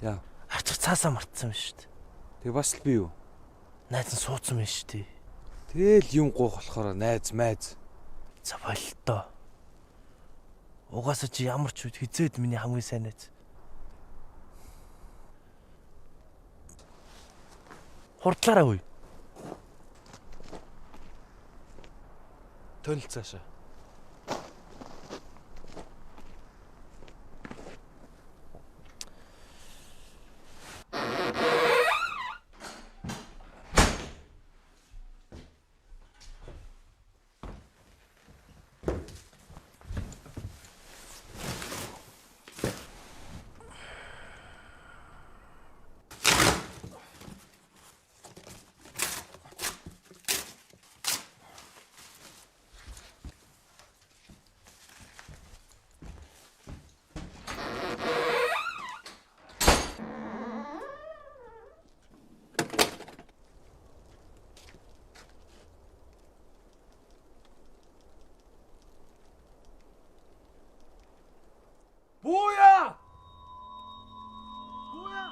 Яа. Арчих цаасаа мартсан байна шүү дээ. Тэг бас л би юу? Найз нь суудсан байна шүү дээ. Тэгэл юм гуух болохоор найз майз. За болтоо. Угаасаа чи ямар ч үед хизээд миний хамгийн сайн найз. Хурдлаараа үе. Төнөл цаашаа. Буя! Буя!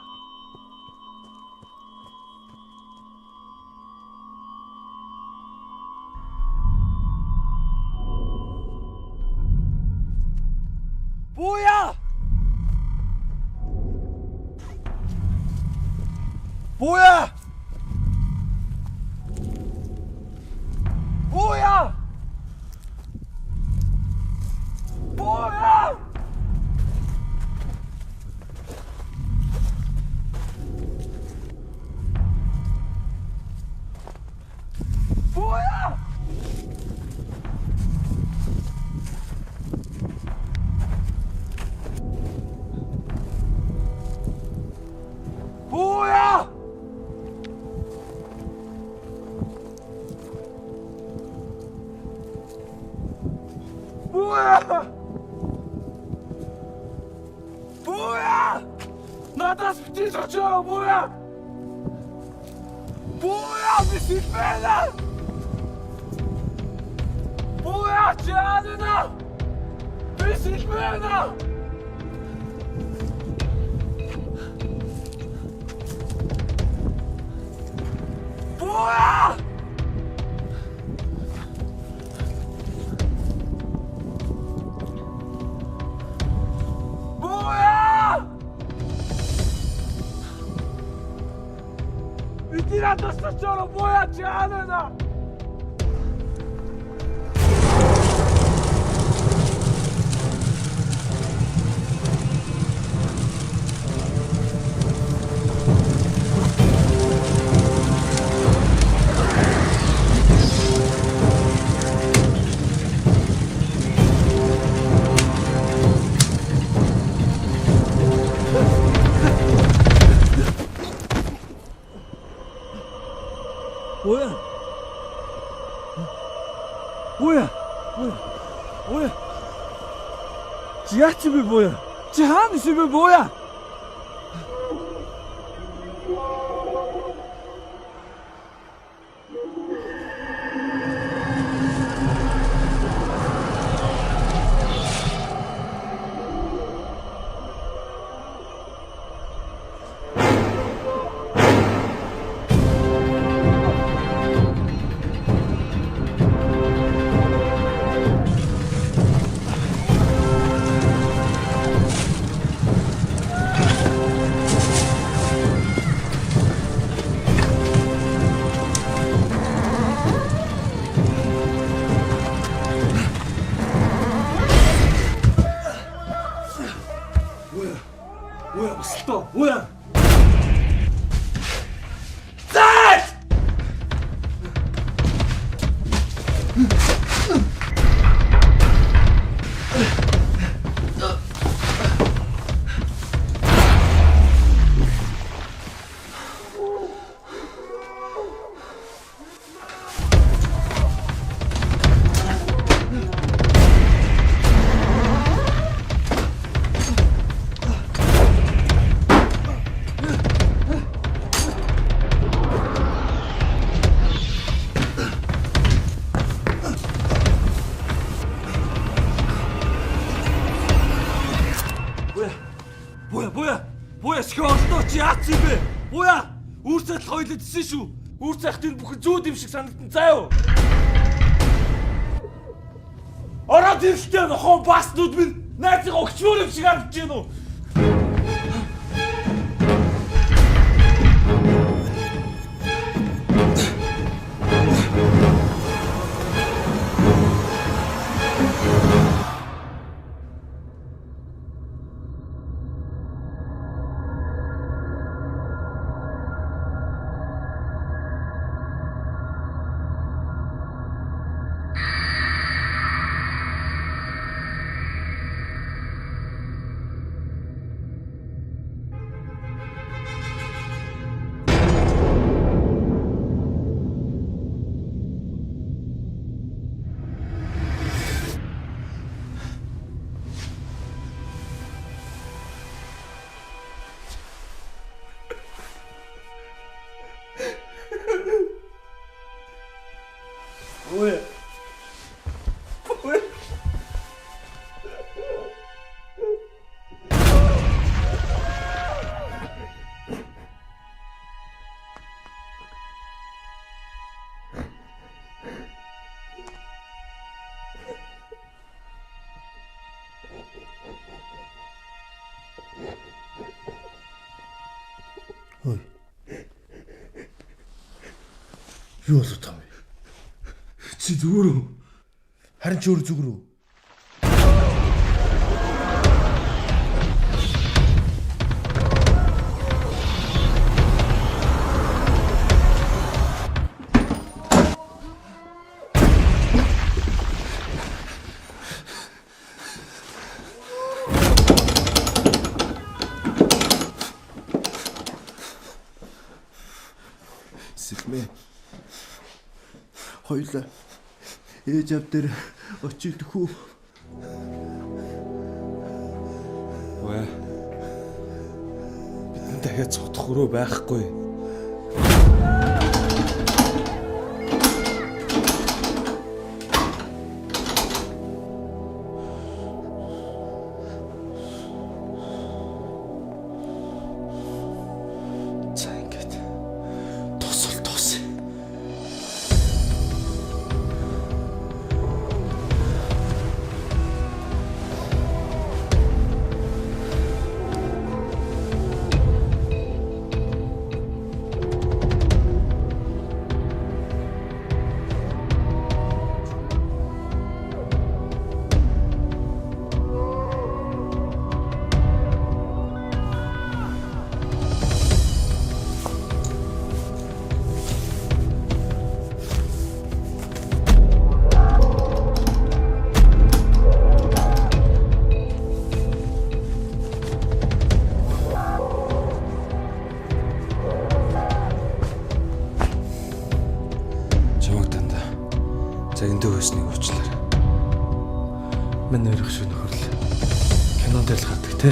Буя! Буя! Буя! Буя! Буя! Буя! Буя! Буя! Надаас битгий очоо буя! Буя бисэлбэна! Буя чаана! Бисэлбэна! Буя! Буя! Итира тасчаро буя чаана! 뭐야? 뭐야? 뭐야? 뭐야? 지하집이 뭐야? 지하집이 뭐야? 뭐야? 무슨 또 뭐야? 쌀! Ясхи олдоо чи яац юм бэ? Буяа. Үр цайд хойлодсон шүү. Үр цайхт энэ бүхэн зүүд юм шиг санагдсан заа юу? Ороод ирлээ нохоо баснууд минь найзыг огчмоор юм шиг харагдаж байна уу? Юу болов тав? Чи зүгээр үү? Харин ч өөр зүгээр үү? Сэлмэ. Хоёлаа ээж аав дээр очилдох үү? Вэ. Бид дахиад цутах өрөө байхгүй. Загиндаг байсныг уучлаарай. Мань өрөх шиг нөхөрлөө. Кинон дээр л гардаг те.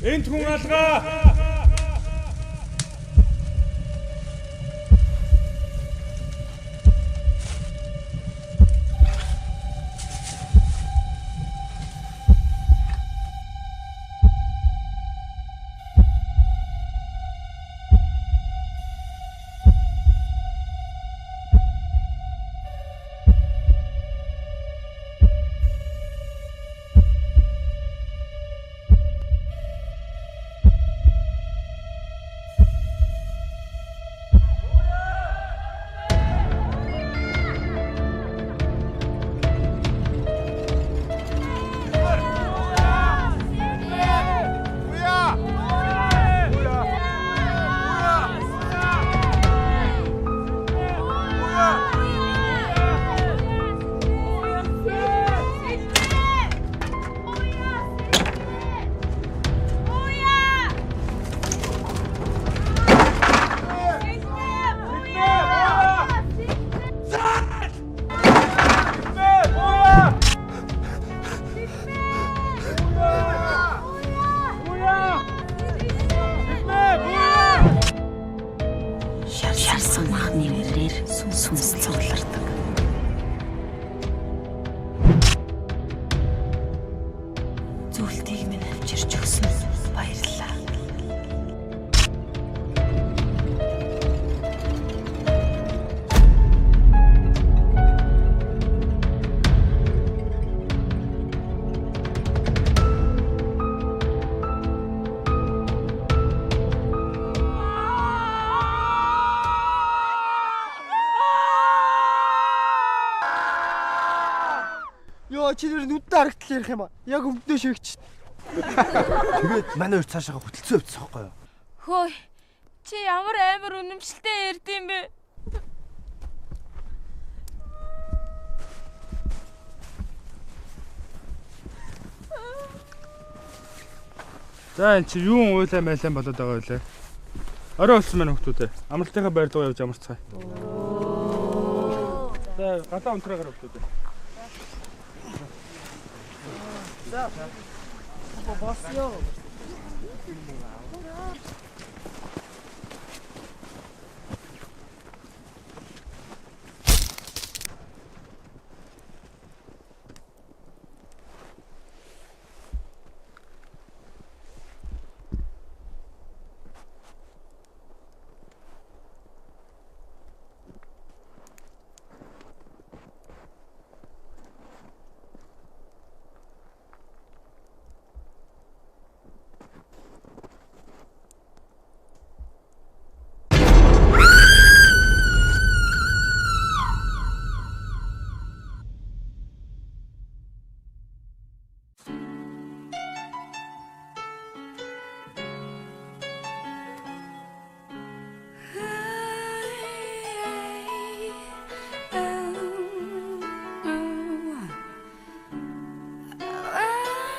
Энд хүн алгаа. Сүрүүлтийг минь авчирч өгсөн баярлалаа. Йоо чи нэр нүдтэй харагдтал ярих юм аа. Яг өвдөө шигч. Тэгээд манай хоёр цаашаа хөтөлцөө өвдсөн байхгүй юу? Хөөе. Чи ямар амар үнэмшилтэй ярьдсан бэ? За энэ чи юун уйлаа майлаа болоод байгаа вэ? Орой болсон байна хүмүүстээ. Амралтынхаа байр дуу явж амарцгаая. За гадаа унтраа гараа хүмүүстээ. За. Босё.